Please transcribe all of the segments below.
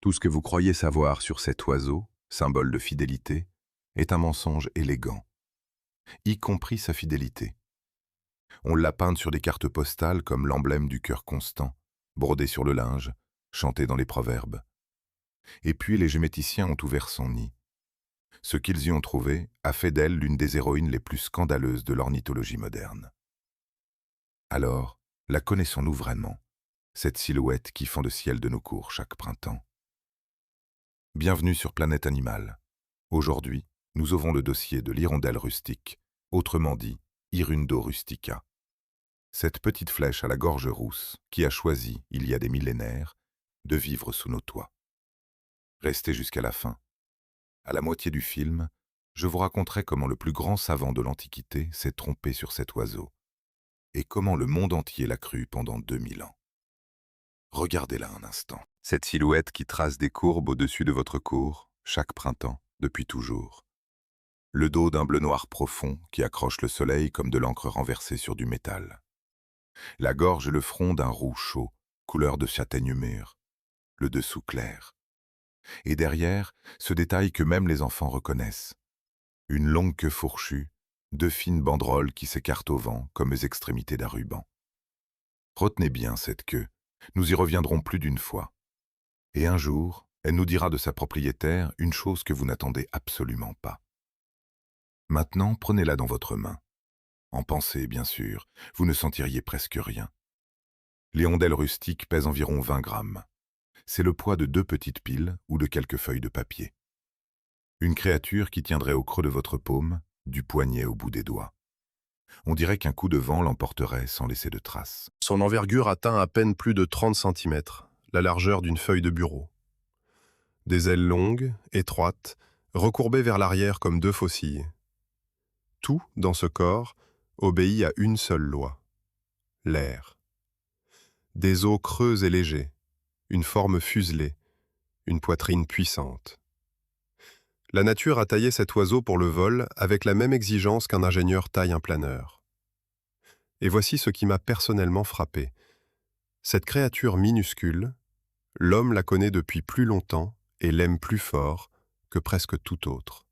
Tout ce que vous croyez savoir sur cet oiseau, symbole de fidélité, est un mensonge élégant, y compris sa fidélité. On l'a peinte sur des cartes postales comme l'emblème du cœur constant, brodé sur le linge, chanté dans les proverbes. Et puis les géméticiens ont ouvert son nid. Ce qu'ils y ont trouvé a fait d'elle l'une des héroïnes les plus scandaleuses de l'ornithologie moderne. Alors, la connaissons-nous vraiment, cette silhouette qui fend le ciel de nos cours chaque printemps? Bienvenue sur Planète Animale. Aujourd'hui, nous ouvrons le dossier de l'hirondelle rustique, autrement dit, Hirundo rustica. Cette petite flèche à la gorge rousse qui a choisi, il y a des millénaires, de vivre sous nos toits. Restez jusqu'à la fin. À la moitié du film, je vous raconterai comment le plus grand savant de l'Antiquité s'est trompé sur cet oiseau, et comment le monde entier l'a cru pendant 2000 ans. Regardez-la un instant. Cette silhouette qui trace des courbes au-dessus de votre cour, chaque printemps, depuis toujours. Le dos d'un bleu-noir profond qui accroche le soleil comme de l'encre renversée sur du métal. La gorge et le front d'un roux chaud, couleur de châtaigne mûre. Le dessous clair. Et derrière, ce détail que même les enfants reconnaissent. Une longue queue fourchue, deux fines banderoles qui s'écartent au vent comme les extrémités d'un ruban. Retenez bien cette queue, nous y reviendrons plus d'une fois. Et un jour, elle nous dira de sa propriétaire une chose que vous n'attendez absolument pas. Maintenant, prenez-la dans votre main. En pensée, bien sûr, vous ne sentiriez presque rien. L'hirondelle rustique pèse environ 20 grammes. C'est le poids de 2 petites piles ou de quelques feuilles de papier. Une créature qui tiendrait au creux de votre paume, du poignet au bout des doigts. On dirait qu'un coup de vent l'emporterait sans laisser de traces. Son envergure atteint à peine plus de 30 centimètres, la largeur d'une feuille de bureau. Des ailes longues, étroites, recourbées vers l'arrière comme deux faucilles. Tout, dans ce corps, obéit à une seule loi, l'air. Des os creux et légers, une forme fuselée, une poitrine puissante. La nature a taillé cet oiseau pour le vol avec la même exigence qu'un ingénieur taille un planeur. Et voici ce qui m'a personnellement frappé. Cette créature minuscule, l'homme la connaît depuis plus longtemps et l'aime plus fort que presque tout autre.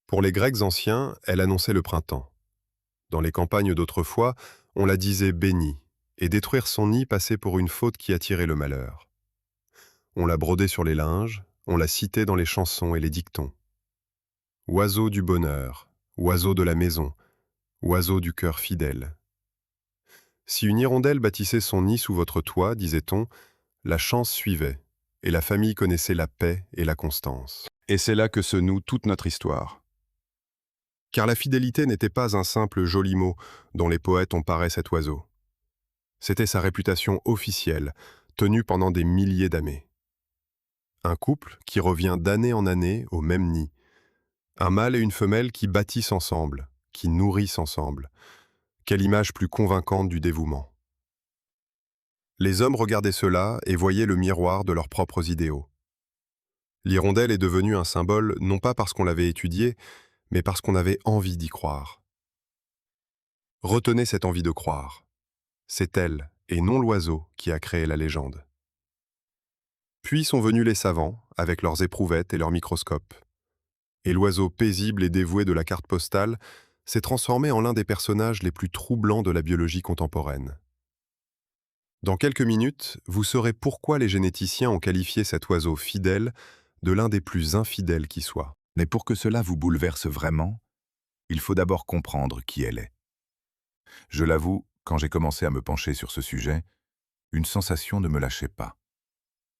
Pour les Grecs anciens, elle annonçait le printemps. Dans les campagnes d'autrefois, on la disait bénie, et détruire son nid passait pour une faute qui attirait le malheur. On la brodait sur les linges, on la citait dans les chansons et les dictons. Oiseau du bonheur, oiseau de la maison, oiseau du cœur fidèle. Si une hirondelle bâtissait son nid sous votre toit, disait-on, la chance suivait, et la famille connaissait la paix et la constance. Et c'est là que se noue toute notre histoire. Car la fidélité n'était pas un simple joli mot dont les poètes ont paré cet oiseau. C'était sa réputation officielle, tenue pendant des milliers d'années. Un couple qui revient d'année en année au même nid. Un mâle et une femelle qui bâtissent ensemble, qui nourrissent ensemble. Quelle image plus convaincante du dévouement. Les hommes regardaient cela et voyaient le miroir de leurs propres idéaux. L'hirondelle est devenue un symbole non pas parce qu'on l'avait étudié, mais parce qu'on avait envie d'y croire. Retenez cette envie de croire. C'est elle, et non l'oiseau, qui a créé la légende. Puis sont venus les savants, avec leurs éprouvettes et leurs microscopes. Et l'oiseau paisible et dévoué de la carte postale s'est transformé en l'un des personnages les plus troublants de la biologie contemporaine. Dans quelques minutes, vous saurez pourquoi les généticiens ont qualifié cet oiseau fidèle de l'un des plus infidèles qui soit. Mais pour que cela vous bouleverse vraiment, il faut d'abord comprendre qui elle est. Je l'avoue, quand j'ai commencé à me pencher sur ce sujet, une sensation ne me lâchait pas.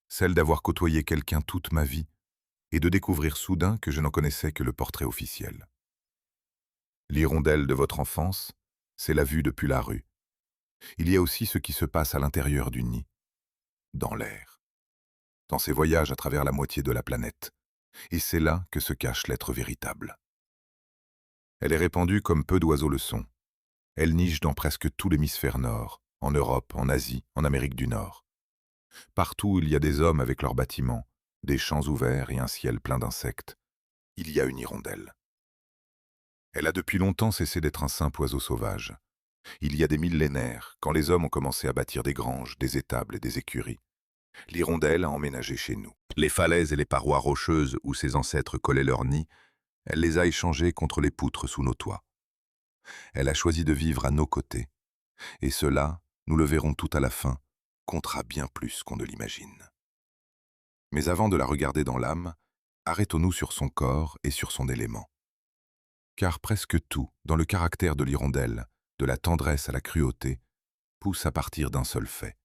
Celle d'avoir côtoyé quelqu'un toute ma vie et de découvrir soudain que je n'en connaissais que le portrait officiel. L'hirondelle de votre enfance, c'est la vue depuis la rue. Il y a aussi ce qui se passe à l'intérieur du nid, dans l'air, dans ses voyages à travers la moitié de la planète. Et c'est là que se cache l'être véritable. Elle est répandue comme peu d'oiseaux le sont. Elle niche dans presque tout l'hémisphère nord, en Europe, en Asie, en Amérique du Nord. Partout où il y a des hommes avec leurs bâtiments, des champs ouverts et un ciel plein d'insectes, il y a une hirondelle. Elle a depuis longtemps cessé d'être un simple oiseau sauvage. Il y a des millénaires, quand les hommes ont commencé à bâtir des granges, des étables et des écuries, L'hirondelle a emménagé chez nous. Les falaises et les parois rocheuses où ses ancêtres collaient leurs nids, elle les a échangées contre les poutres sous nos toits. Elle a choisi de vivre à nos côtés. Et cela, nous le verrons tout à la fin, comptera bien plus qu'on ne l'imagine. Mais avant de la regarder dans l'âme, arrêtons-nous sur son corps et sur son élément. Car presque tout, dans le caractère de l'hirondelle, de la tendresse à la cruauté, pousse à partir d'un seul fait.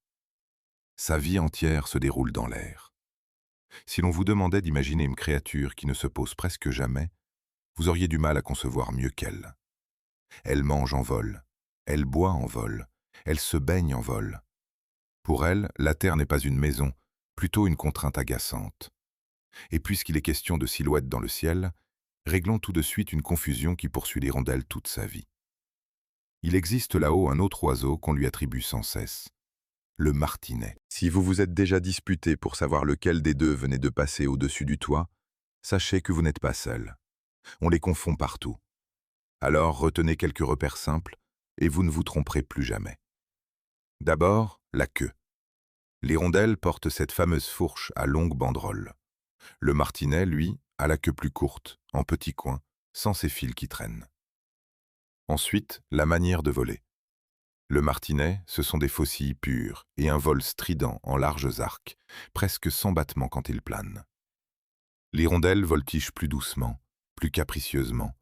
Sa vie entière se déroule dans l'air. Si l'on vous demandait d'imaginer une créature qui ne se pose presque jamais, vous auriez du mal à concevoir mieux qu'elle. Elle mange en vol, elle boit en vol, elle se baigne en vol. Pour elle, la terre n'est pas une maison, plutôt une contrainte agaçante. Et puisqu'il est question de silhouettes dans le ciel, réglons tout de suite une confusion qui poursuit l'hirondelle toute sa vie. Il existe là-haut un autre oiseau qu'on lui attribue sans cesse, le martinet. Si vous vous êtes déjà disputé pour savoir lequel des deux venait de passer au-dessus du toit, sachez que vous n'êtes pas seul. On les confond partout. Alors retenez quelques repères simples et vous ne vous tromperez plus jamais. D'abord, la queue. L'hirondelle porte cette fameuse fourche à longue banderole. Le martinet, lui, a la queue plus courte, en petits coins, sans ses fils qui traînent. Ensuite, la manière de voler. Le martinet, ce sont des faucilles pures et un vol strident en larges arcs, presque sans battement quand il plane. L'hirondelle voltige plus doucement, plus capricieusement,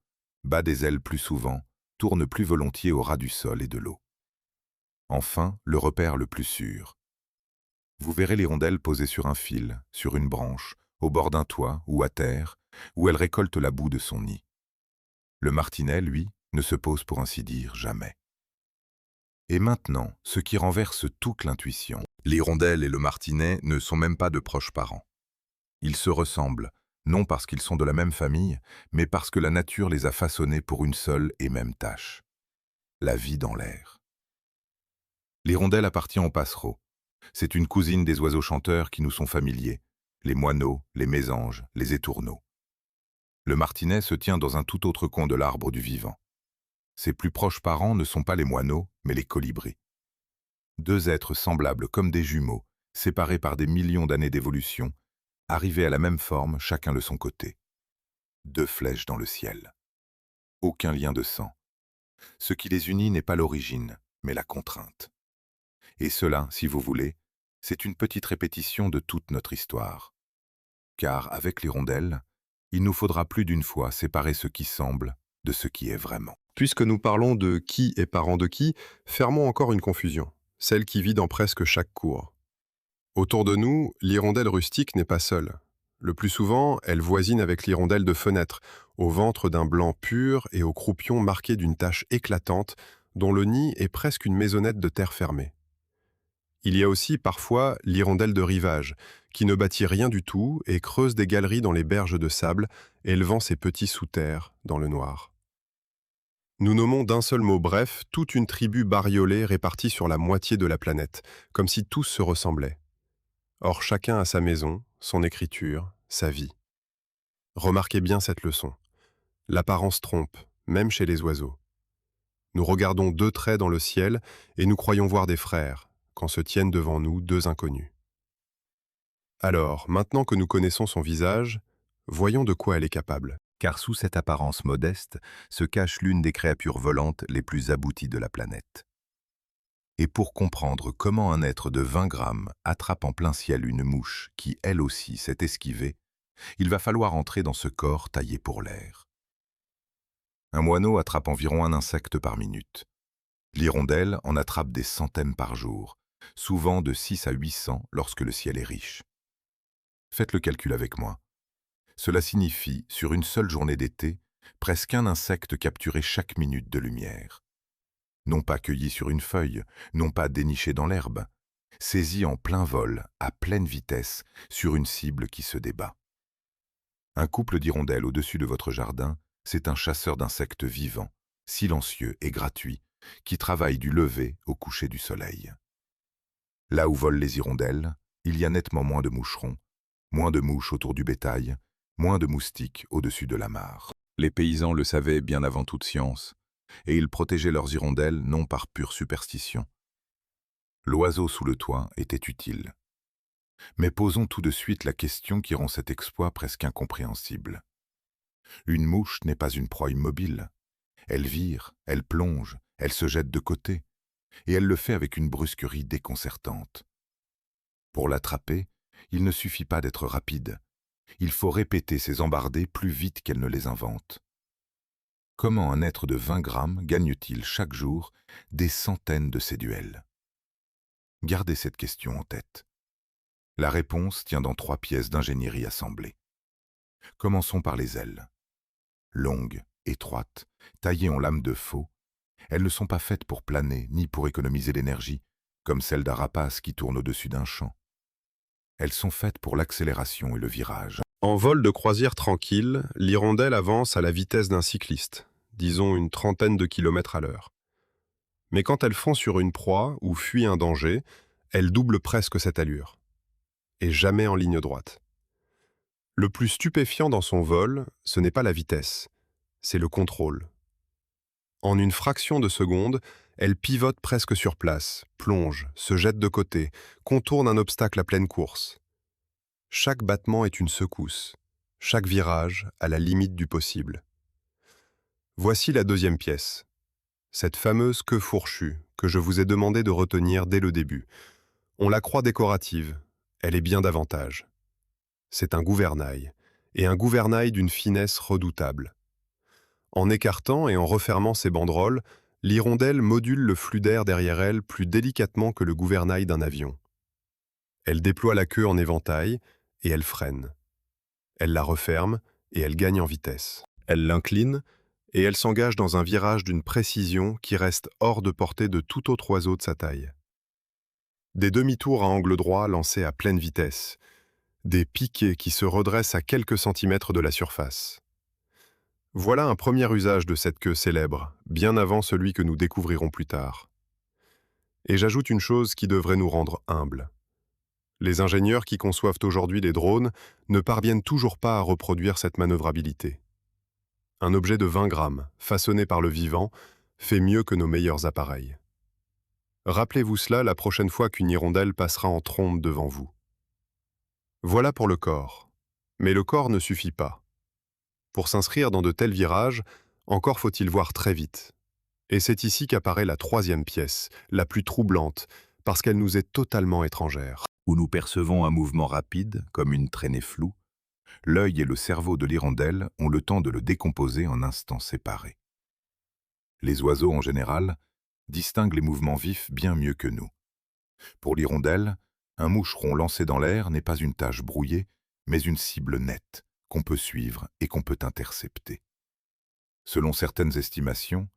bat des ailes plus souvent, tourne plus volontiers au ras du sol et de l'eau. Enfin, le repère le plus sûr. Vous verrez l'hirondelle posée sur un fil, sur une branche, au bord d'un toit ou à terre, où elle récolte la boue de son nid. Le martinet, lui, ne se pose pour ainsi dire jamais. Et maintenant, ce qui renverse toute l'intuition. L'hirondelle et le martinet ne sont même pas de proches parents. Ils se ressemblent, non parce qu'ils sont de la même famille, mais parce que la nature les a façonnés pour une seule et même tâche. La vie dans l'air. L'hirondelle appartient aux passereaux. C'est une cousine des oiseaux chanteurs qui nous sont familiers, les moineaux, les mésanges, les étourneaux. Le martinet se tient dans un tout autre coin de l'arbre du vivant. Ses plus proches parents ne sont pas les moineaux, mais les colibris. Deux êtres semblables comme des jumeaux, séparés par des millions d'années d'évolution, arrivés à la même forme, chacun de son côté. Deux flèches dans le ciel. Aucun lien de sang. Ce qui les unit n'est pas l'origine, mais la contrainte. Et cela, si vous voulez, c'est une petite répétition de toute notre histoire. Car avec l'hirondelle, il nous faudra plus d'une fois séparer ce qui semble de ce qui est vraiment. Puisque nous parlons de qui est parent de qui, fermons encore une confusion, celle qui vit dans presque chaque cour. Autour de nous, l'hirondelle rustique n'est pas seule. Le plus souvent, elle voisine avec l'hirondelle de fenêtre, au ventre d'un blanc pur et au croupion marqué d'une tache éclatante, dont le nid est presque une maisonnette de terre fermée. Il y a aussi parfois l'hirondelle de rivage, qui ne bâtit rien du tout et creuse des galeries dans les berges de sable, élevant ses petits sous-terres dans le noir. Nous nommons d'un seul mot bref toute une tribu bariolée répartie sur la moitié de la planète, comme si tous se ressemblaient. Or chacun a sa maison, son écriture, sa vie. Remarquez bien cette leçon. L'apparence trompe, même chez les oiseaux. Nous regardons deux traits dans le ciel et nous croyons voir des frères, quand se tiennent devant nous deux inconnus. Alors, maintenant que nous connaissons son visage, voyons de quoi elle est capable. Car sous cette apparence modeste se cache l'une des créatures volantes les plus abouties de la planète. Et pour comprendre comment un être de 20 grammes attrape en plein ciel une mouche qui, elle aussi, s'est esquivée, il va falloir entrer dans ce corps taillé pour l'air. Un moineau attrape environ un insecte par minute. L'hirondelle en attrape des centaines par jour, souvent de 6 à 800 lorsque le ciel est riche. Faites le calcul avec moi. Cela signifie, sur une seule journée d'été, presque un insecte capturé chaque minute de lumière. Non pas cueilli sur une feuille, non pas déniché dans l'herbe, saisi en plein vol, à pleine vitesse, sur une cible qui se débat. Un couple d'hirondelles au-dessus de votre jardin, c'est un chasseur d'insectes vivants, silencieux et gratuit, qui travaille du lever au coucher du soleil. Là où volent les hirondelles, il y a nettement moins de moucherons, moins de mouches autour du bétail, moins de moustiques au-dessus de la mare. Les paysans le savaient bien avant toute science, et ils protégeaient leurs hirondelles non par pure superstition. L'oiseau sous le toit était utile. Mais posons tout de suite la question qui rend cet exploit presque incompréhensible. Une mouche n'est pas une proie immobile. Elle vire, elle plonge, elle se jette de côté, et elle le fait avec une brusquerie déconcertante. Pour l'attraper, il ne suffit pas d'être rapide. Il faut répéter ses embardées plus vite qu'elle ne les invente. Comment un être de 20 grammes gagne-t-il chaque jour des centaines de ces duels? Gardez cette question en tête. La réponse tient dans 3 pièces d'ingénierie assemblées. Commençons par les ailes. Longues, étroites, taillées en lame de faux, elles ne sont pas faites pour planer ni pour économiser l'énergie, comme celles d'un rapace qui tourne au-dessus d'un champ. Elles sont faites pour l'accélération et le virage. En vol de croisière tranquille, l'hirondelle avance à la vitesse d'un cycliste, disons une trentaine de kilomètres à l'heure. Mais quand elle fond sur une proie ou fuit un danger, elle double presque cette allure. Et jamais en ligne droite. Le plus stupéfiant dans son vol, ce n'est pas la vitesse, c'est le contrôle. En une fraction de seconde, elle pivote presque sur place, plonge, se jette de côté, contourne un obstacle à pleine course. Chaque battement est une secousse, chaque virage à la limite du possible. Voici la deuxième pièce, cette fameuse queue fourchue que je vous ai demandé de retenir dès le début. On la croit décorative, elle est bien davantage. C'est un gouvernail, et un gouvernail d'une finesse redoutable. En écartant et en refermant ses banderoles, l'hirondelle module le flux d'air derrière elle plus délicatement que le gouvernail d'un avion. Elle déploie la queue en éventail et elle freine. Elle la referme et elle gagne en vitesse. Elle l'incline et elle s'engage dans un virage d'une précision qui reste hors de portée de tout autre oiseau de sa taille. Des demi-tours à angle droit lancés à pleine vitesse, des piquets qui se redressent à quelques centimètres de la surface. Voilà un premier usage de cette queue célèbre, bien avant celui que nous découvrirons plus tard. Et j'ajoute une chose qui devrait nous rendre humbles. Les ingénieurs qui conçoivent aujourd'hui les drones ne parviennent toujours pas à reproduire cette manœuvrabilité. Un objet de 20 grammes, façonné par le vivant, fait mieux que nos meilleurs appareils. Rappelez-vous cela la prochaine fois qu'une hirondelle passera en trombe devant vous. Voilà pour le corps. Mais le corps ne suffit pas. Pour s'inscrire dans de tels virages, encore faut-il voir très vite. Et c'est ici qu'apparaît la troisième pièce, la plus troublante, parce qu'elle nous est totalement étrangère. Où nous percevons un mouvement rapide, comme une traînée floue, l'œil et le cerveau de l'hirondelle ont le temps de le décomposer en instants séparés. Les oiseaux, en général, distinguent les mouvements vifs bien mieux que nous. Pour l'hirondelle, un moucheron lancé dans l'air n'est pas une tache brouillée, mais une cible nette, qu'on peut suivre et qu'on peut intercepter. Selon certaines estimations,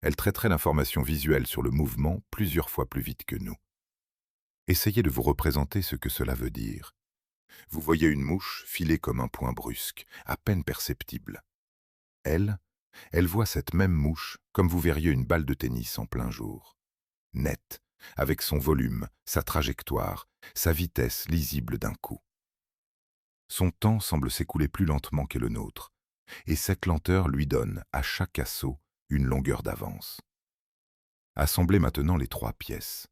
elle traiterait l'information visuelle sur le mouvement plusieurs fois plus vite que nous. Essayez de vous représenter ce que cela veut dire. Vous voyez une mouche filer comme un point brusque, à peine perceptible. Elle voit cette même mouche comme vous verriez une balle de tennis en plein jour. Nette, avec son volume, sa trajectoire, sa vitesse lisible d'un coup. Son temps semble s'écouler plus lentement que le nôtre, et cette lenteur lui donne, à chaque assaut, une longueur d'avance. Assemblez maintenant les 3 pièces.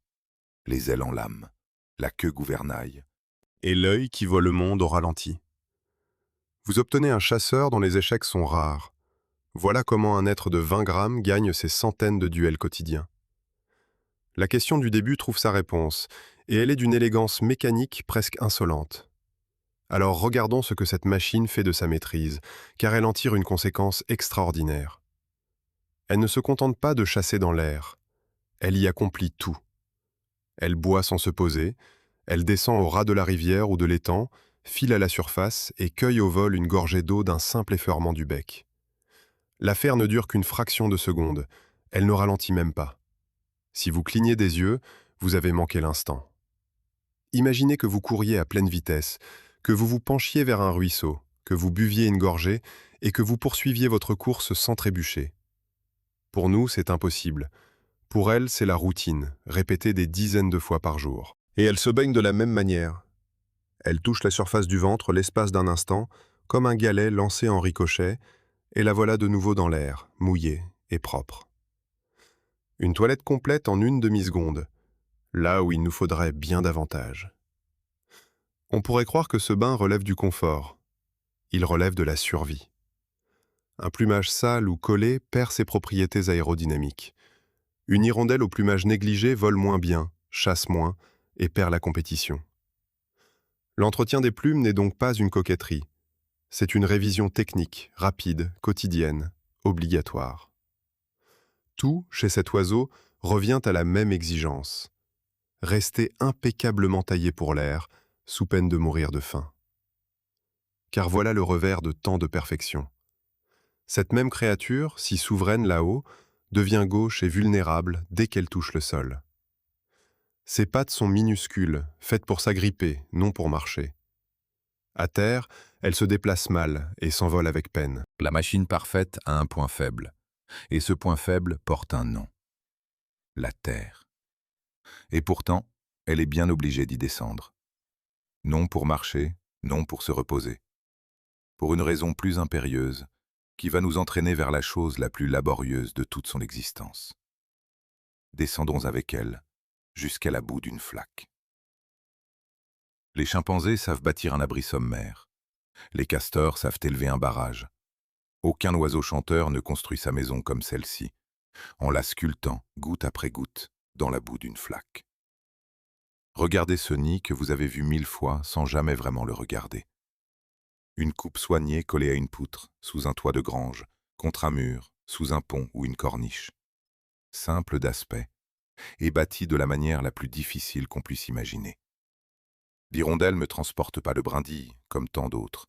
Les ailes en lame, la queue gouvernail, Et l'œil qui voit le monde au ralenti. Vous obtenez un chasseur dont les échecs sont rares. Voilà comment un être de 20 grammes gagne ses centaines de duels quotidiens. La question du début trouve sa réponse, et elle est d'une élégance mécanique presque insolente. Alors regardons ce que cette machine fait de sa maîtrise, car elle en tire une conséquence extraordinaire. Elle ne se contente pas de chasser dans l'air, elle y accomplit tout. Elle boit sans se poser, elle descend au ras de la rivière ou de l'étang, file à la surface et cueille au vol une gorgée d'eau d'un simple effleurement du bec. L'affaire ne dure qu'une fraction de seconde, elle ne ralentit même pas. Si vous clignez des yeux, vous avez manqué l'instant. Imaginez que vous couriez à pleine vitesse, que vous vous penchiez vers un ruisseau, que vous buviez une gorgée et que vous poursuiviez votre course sans trébucher. Pour nous, c'est impossible. Pour elle, c'est la routine, répétée des dizaines de fois par jour. Et elle se baigne de la même manière. Elle touche la surface du ventre l'espace d'un instant, comme un galet lancé en ricochet, et la voilà de nouveau dans l'air, mouillée et propre. Une toilette complète en une demi-seconde, là où il nous faudrait bien davantage. On pourrait croire que ce bain relève du confort. Il relève de la survie. Un plumage sale ou collé perd ses propriétés aérodynamiques. Une hirondelle au plumage négligé vole moins bien, chasse moins et perd la compétition. L'entretien des plumes n'est donc pas une coquetterie. C'est une révision technique, rapide, quotidienne, obligatoire. Tout, chez cet oiseau, revient à la même exigence. Rester impeccablement taillé pour l'air, sous peine de mourir de faim. Car voilà le revers de tant de perfection. Cette même créature, si souveraine là-haut, devient gauche et vulnérable dès qu'elle touche le sol. Ses pattes sont minuscules, faites pour s'agripper, non pour marcher. À terre, elle se déplace mal et s'envole avec peine. La machine parfaite a un point faible, et ce point faible porte un nom. La Terre. Et pourtant, elle est bien obligée d'y descendre. Non pour marcher, non pour se reposer. Pour une raison plus impérieuse, qui va nous entraîner vers la chose la plus laborieuse de toute son existence. Descendons avec elle, jusqu'à la bout d'une flaque. Les chimpanzés savent bâtir un abri sommaire. Les castors savent élever un barrage. Aucun oiseau chanteur ne construit sa maison comme celle-ci, en la sculptant, goutte après goutte, dans la boue d'une flaque. Regardez ce nid que vous avez vu 1000 fois sans jamais vraiment le regarder. Une coupe soignée collée à une poutre, sous un toit de grange, contre un mur, sous un pont ou une corniche. Simple d'aspect, et bâtie de la manière la plus difficile qu'on puisse imaginer. L'hirondelle ne transporte pas de brindilles, comme tant d'autres.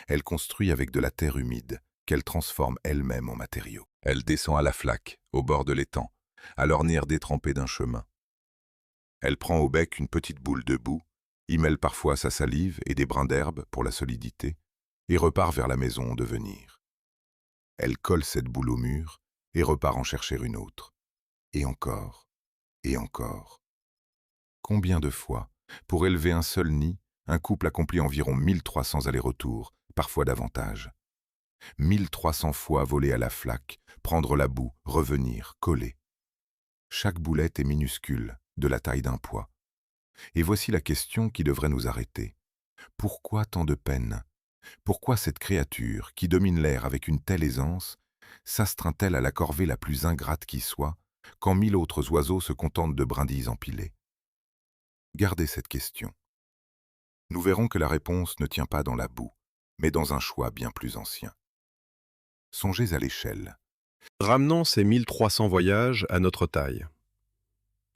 Elle construit avec de la terre humide, qu'elle transforme elle-même en matériau. Elle descend à la flaque, au bord de l'étang, à l'ornière détrempée d'un chemin. Elle prend au bec une petite boule de boue, y mêle parfois sa salive et des brins d'herbe pour la solidité, et repart vers la maison en devenir. Elle colle cette boule au mur et repart en chercher une autre. Et encore, et encore. Combien de fois, pour élever un seul nid, un couple accomplit environ 1300 allers-retours, parfois davantage. 1300 fois voler à la flaque, prendre la boue, revenir, coller. Chaque boulette est minuscule, de la taille d'un pois. Et voici la question qui devrait nous arrêter. Pourquoi tant de peine? Pourquoi cette créature, qui domine l'air avec une telle aisance, s'astreint-elle à la corvée la plus ingrate qui soit, quand 1000 autres oiseaux se contentent de brindilles empilées? Gardez cette question. Nous verrons que la réponse ne tient pas dans la boue, mais dans un choix bien plus ancien. Songez à l'échelle. Ramenons ces 1300 voyages à notre taille.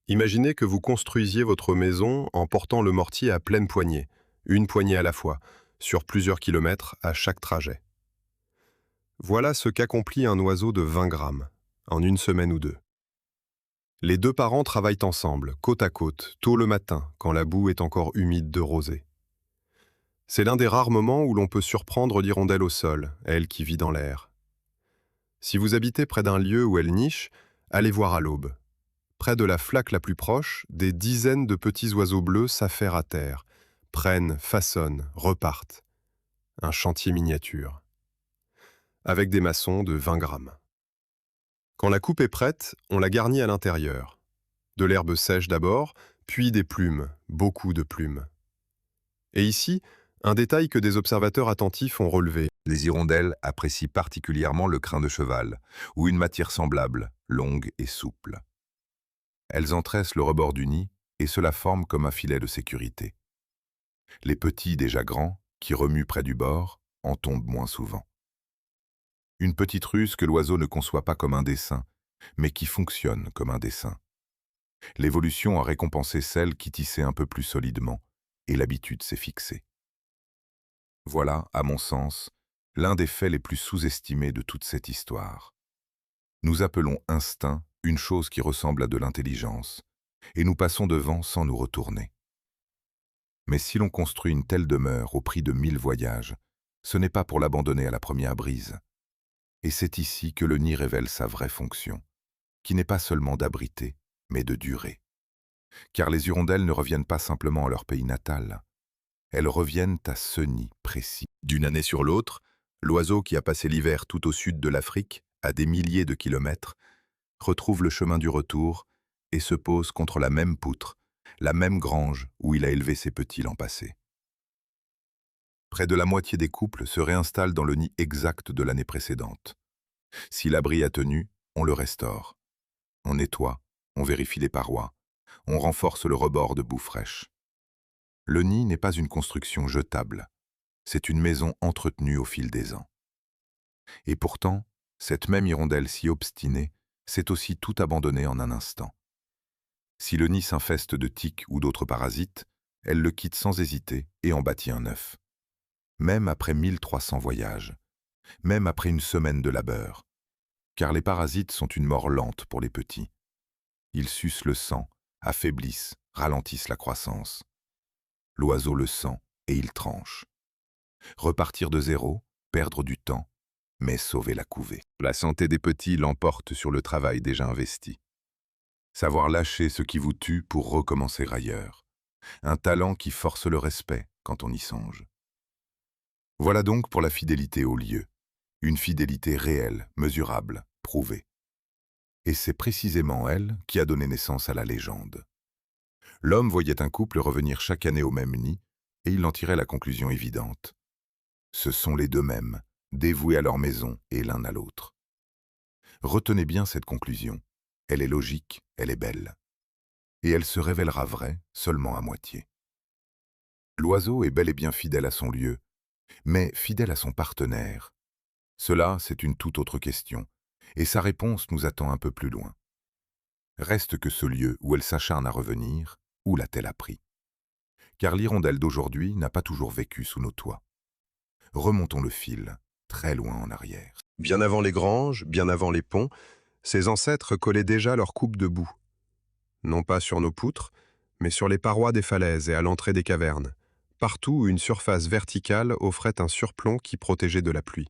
Imaginez que vous construisiez votre maison en portant le mortier à pleine poignée, une poignée à la fois, sur plusieurs kilomètres à chaque trajet. Voilà ce qu'accomplit un oiseau de 20 grammes, en une semaine ou deux. Les deux parents travaillent ensemble, côte à côte, tôt le matin, quand la boue est encore humide de rosée. C'est l'un des rares moments où l'on peut surprendre l'hirondelle au sol, elle qui vit dans l'air. Si vous habitez près d'un lieu où elle niche, allez voir à l'aube. Près de la flaque la plus proche, des dizaines de petits oiseaux bleus s'affairent à terre, prennent, façonnent, repartent. Un chantier miniature. Avec des maçons de 20 grammes. Quand la coupe est prête, on la garnit à l'intérieur. De l'herbe sèche d'abord, puis des plumes, beaucoup de plumes. Et ici, un détail que des observateurs attentifs ont relevé. Les hirondelles apprécient particulièrement le crin de cheval, ou une matière semblable, longue et souple. Elles entressent le rebord du nid et cela forme comme un filet de sécurité. Les petits déjà grands, qui remuent près du bord, en tombent moins souvent. Une petite ruse que l'oiseau ne conçoit pas comme un dessin, mais qui fonctionne comme un dessin. L'évolution a récompensé celle qui tissait un peu plus solidement, et l'habitude s'est fixée. Voilà, à mon sens, l'un des faits les plus sous-estimés de toute cette histoire. Nous appelons instinct une chose qui ressemble à de l'intelligence, et nous passons devant sans nous retourner. Mais si l'on construit une telle demeure au prix de 1000 voyages, ce n'est pas pour l'abandonner à la première brise. Et c'est ici que le nid révèle sa vraie fonction, qui n'est pas seulement d'abriter, mais de durer. Car les hirondelles ne reviennent pas simplement à leur pays natal. Elles reviennent à ce nid précis. D'une année sur l'autre, l'oiseau qui a passé l'hiver tout au sud de l'Afrique, à des milliers de kilomètres, retrouve le chemin du retour et se pose contre la même poutre, la même grange où il a élevé ses petits l'an passé. Près de la moitié des couples se réinstallent dans le nid exact de l'année précédente. Si l'abri a tenu, on le restaure. On nettoie, on vérifie les parois, on renforce le rebord de boue fraîche. Le nid n'est pas une construction jetable, c'est une maison entretenue au fil des ans. Et pourtant, cette même hirondelle si obstinée sait aussi tout abandonner en un instant. Si le nid s'infeste de tiques ou d'autres parasites, elle le quitte sans hésiter et en bâtit un neuf. Même après 1300 voyages, même après une semaine de labeur. Car les parasites sont une mort lente pour les petits. Ils sucent le sang, affaiblissent, ralentissent la croissance. L'oiseau le sent et il tranche. Repartir de zéro, perdre du temps, mais sauver la couvée. La santé des petits l'emporte sur le travail déjà investi. Savoir lâcher ce qui vous tue pour recommencer ailleurs. Un talent qui force le respect quand on y songe. Voilà donc pour la fidélité au lieu. Une fidélité réelle, mesurable, prouvée. Et c'est précisément elle qui a donné naissance à la légende. L'homme voyait un couple revenir chaque année au même nid, et il en tirait la conclusion évidente. Ce sont les deux mêmes, dévoués à leur maison et l'un à l'autre. Retenez bien cette conclusion. Elle est logique, elle est belle. Et elle se révélera vraie seulement à moitié. L'oiseau est bel et bien fidèle à son lieu, mais fidèle à son partenaire. Cela, c'est une toute autre question, et sa réponse nous attend un peu plus loin. Reste que ce lieu où elle s'acharne à revenir, où l'a-t-elle appris? Car l'hirondelle d'aujourd'hui n'a pas toujours vécu sous nos toits. Remontons le fil, très loin en arrière. Bien avant les granges, bien avant les ponts, ses ancêtres collaient déjà leur coupe de boue. Non pas sur nos poutres, mais sur les parois des falaises et à l'entrée des cavernes, partout où une surface verticale offrait un surplomb qui protégeait de la pluie.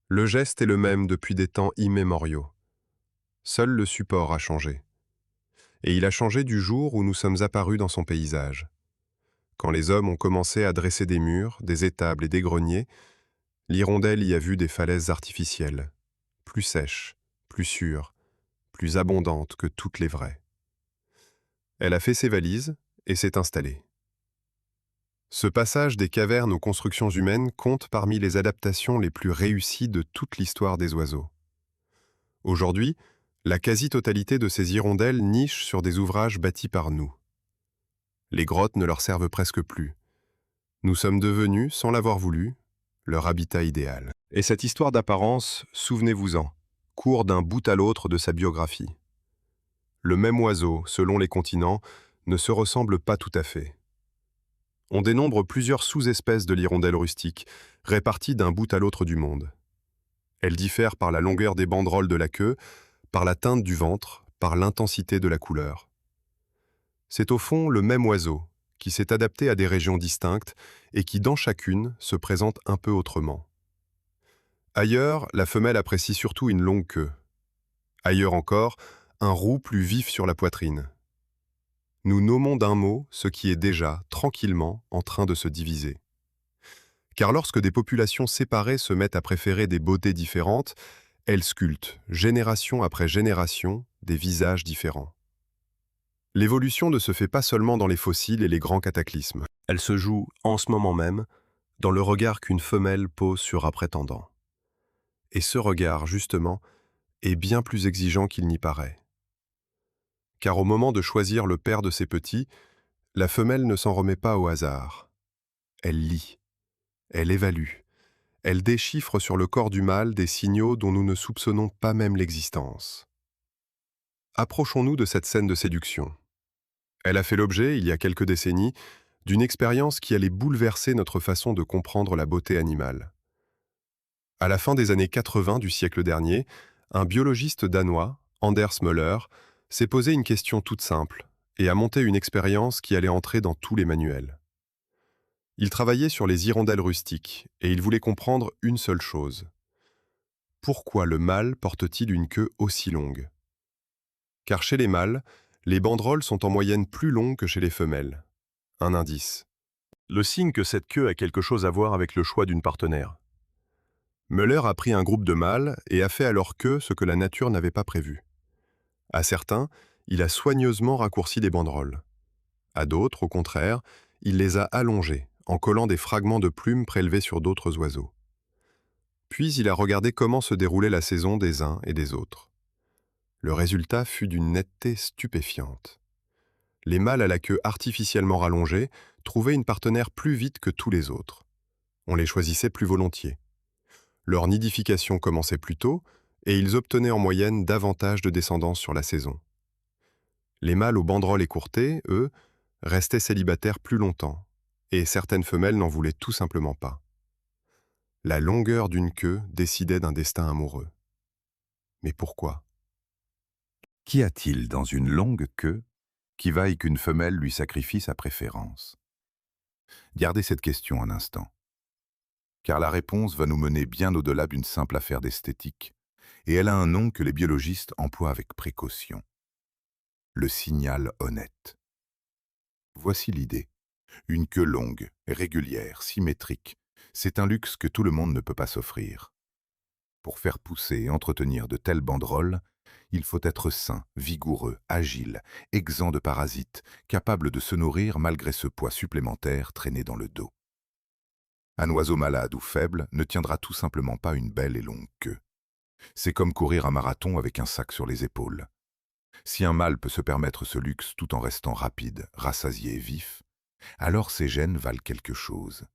Le geste est le même depuis des temps immémoriaux. Seul le support a changé. Et il a changé du jour où nous sommes apparus dans son paysage. Quand les hommes ont commencé à dresser des murs, des étables et des greniers, l'hirondelle y a vu des falaises artificielles, plus sèches, plus sûres, plus abondantes que toutes les vraies. Elle a fait ses valises et s'est installée. Ce passage des cavernes aux constructions humaines compte parmi les adaptations les plus réussies de toute l'histoire des oiseaux. Aujourd'hui, la quasi-totalité de ces hirondelles nichent sur des ouvrages bâtis par nous. Les grottes ne leur servent presque plus. Nous sommes devenus, sans l'avoir voulu, leur habitat idéal. Et cette histoire d'apparence, souvenez-vous-en, court d'un bout à l'autre de sa biographie. Le même oiseau, selon les continents, ne se ressemble pas tout à fait. On dénombre plusieurs sous-espèces de l'hirondelle rustique, réparties d'un bout à l'autre du monde. Elles diffèrent par la longueur des banderoles de la queue, par la teinte du ventre, par l'intensité de la couleur. C'est au fond le même oiseau, qui s'est adapté à des régions distinctes et qui, dans chacune, se présente un peu autrement. Ailleurs, la femelle apprécie surtout une longue queue. Ailleurs encore, un roux plus vif sur la poitrine. Nous nommons d'un mot ce qui est déjà, tranquillement, en train de se diviser. Car lorsque des populations séparées se mettent à préférer des beautés différentes, elles sculptent, génération après génération, des visages différents. L'évolution ne se fait pas seulement dans les fossiles et les grands cataclysmes. Elle se joue, en ce moment même, dans le regard qu'une femelle pose sur un prétendant. Et ce regard, justement, est bien plus exigeant qu'il n'y paraît. Car au moment de choisir le père de ses petits, la femelle ne s'en remet pas au hasard. Elle lit, elle évalue, elle déchiffre sur le corps du mâle des signaux dont nous ne soupçonnons pas même l'existence. Approchons-nous de cette scène de séduction. Elle a fait l'objet, il y a quelques décennies, d'une expérience qui allait bouleverser notre façon de comprendre la beauté animale. À la fin des années 80 du siècle dernier, un biologiste danois, Anders Möller, s'est posé une question toute simple et a monté une expérience qui allait entrer dans tous les manuels. Il travaillait sur les hirondelles rustiques et il voulait comprendre une seule chose. Pourquoi le mâle porte-t-il une queue aussi longue? Car chez les mâles, les banderoles sont en moyenne plus longues que chez les femelles. Un indice. Le signe que cette queue a quelque chose à voir avec le choix d'une partenaire. Müller a pris un groupe de mâles et a fait à leur queue ce que la nature n'avait pas prévu. À certains, il a soigneusement raccourci les banderoles. À d'autres, au contraire, il les a allongées, en collant des fragments de plumes prélevés sur d'autres oiseaux. Puis il a regardé comment se déroulait la saison des uns et des autres. Le résultat fut d'une netteté stupéfiante. Les mâles à la queue artificiellement rallongée trouvaient une partenaire plus vite que tous les autres. On les choisissait plus volontiers. Leur nidification commençait plus tôt et ils obtenaient en moyenne davantage de descendance sur la saison. Les mâles aux banderoles écourtées, eux, restaient célibataires plus longtemps, et certaines femelles n'en voulaient tout simplement pas. La longueur d'une queue décidait d'un destin amoureux. Mais pourquoi? Qu'y a-t-il dans une longue queue qui vaille qu'une femelle lui sacrifie sa préférence? Gardez cette question un instant, car la réponse va nous mener bien au-delà d'une simple affaire d'esthétique, et elle a un nom que les biologistes emploient avec précaution: le signal honnête. Voici l'idée. Une queue longue, régulière, symétrique, c'est un luxe que tout le monde ne peut pas s'offrir. Pour faire pousser et entretenir de telles banderoles, il faut être sain, vigoureux, agile, exempt de parasites, capable de se nourrir malgré ce poids supplémentaire traîné dans le dos. Un oiseau malade ou faible ne tiendra tout simplement pas une belle et longue queue. C'est comme courir un marathon avec un sac sur les épaules. Si un mâle peut se permettre ce luxe tout en restant rapide, rassasié et vif, alors ses gènes valent quelque chose.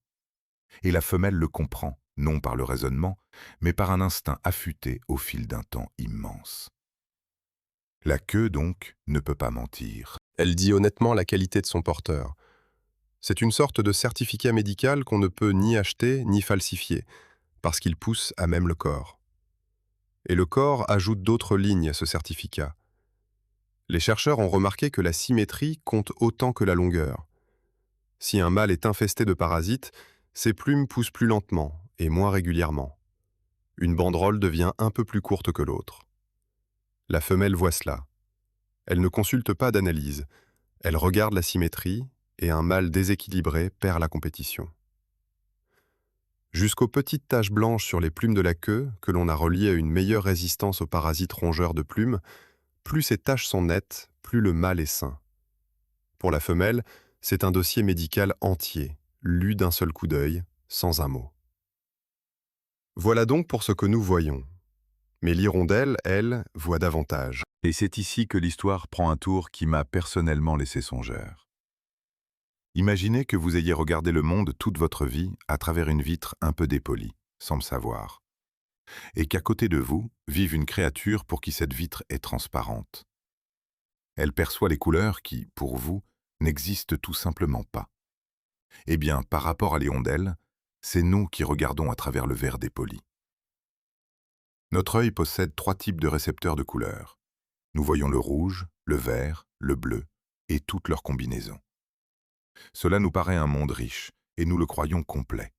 Et la femelle le comprend, non par le raisonnement, mais par un instinct affûté au fil d'un temps immense. La queue, donc, ne peut pas mentir. Elle dit honnêtement la qualité de son porteur. C'est une sorte de certificat médical qu'on ne peut ni acheter ni falsifier, parce qu'il pousse à même le corps. Et le corps ajoute d'autres lignes à ce certificat. Les chercheurs ont remarqué que la symétrie compte autant que la longueur. Si un mâle est infesté de parasites, ses plumes poussent plus lentement et moins régulièrement. Une banderole devient un peu plus courte que l'autre. La femelle voit cela. Elle ne consulte pas d'analyse. Elle regarde la symétrie et un mâle déséquilibré perd la compétition. Jusqu'aux petites taches blanches sur les plumes de la queue, que l'on a reliées à une meilleure résistance aux parasites rongeurs de plumes, plus ces taches sont nettes, plus le mâle est sain. Pour la femelle, c'est un dossier médical entier, lu d'un seul coup d'œil, sans un mot. Voilà donc pour ce que nous voyons. Mais l'hirondelle, elle, voit davantage. Et c'est ici que l'histoire prend un tour qui m'a personnellement laissé songeur. Imaginez que vous ayez regardé le monde toute votre vie à travers une vitre un peu dépolie, sans le savoir, et qu'à côté de vous vive une créature pour qui cette vitre est transparente. Elle perçoit les couleurs qui, pour vous, n'existent tout simplement pas. Eh bien, par rapport à l'hirondelle, c'est nous qui regardons à travers le verre dépoli. Notre œil possède 3 types de récepteurs de couleurs. Nous voyons le rouge, le vert, le bleu et toutes leurs combinaisons. Cela nous paraît un monde riche et nous le croyons complet.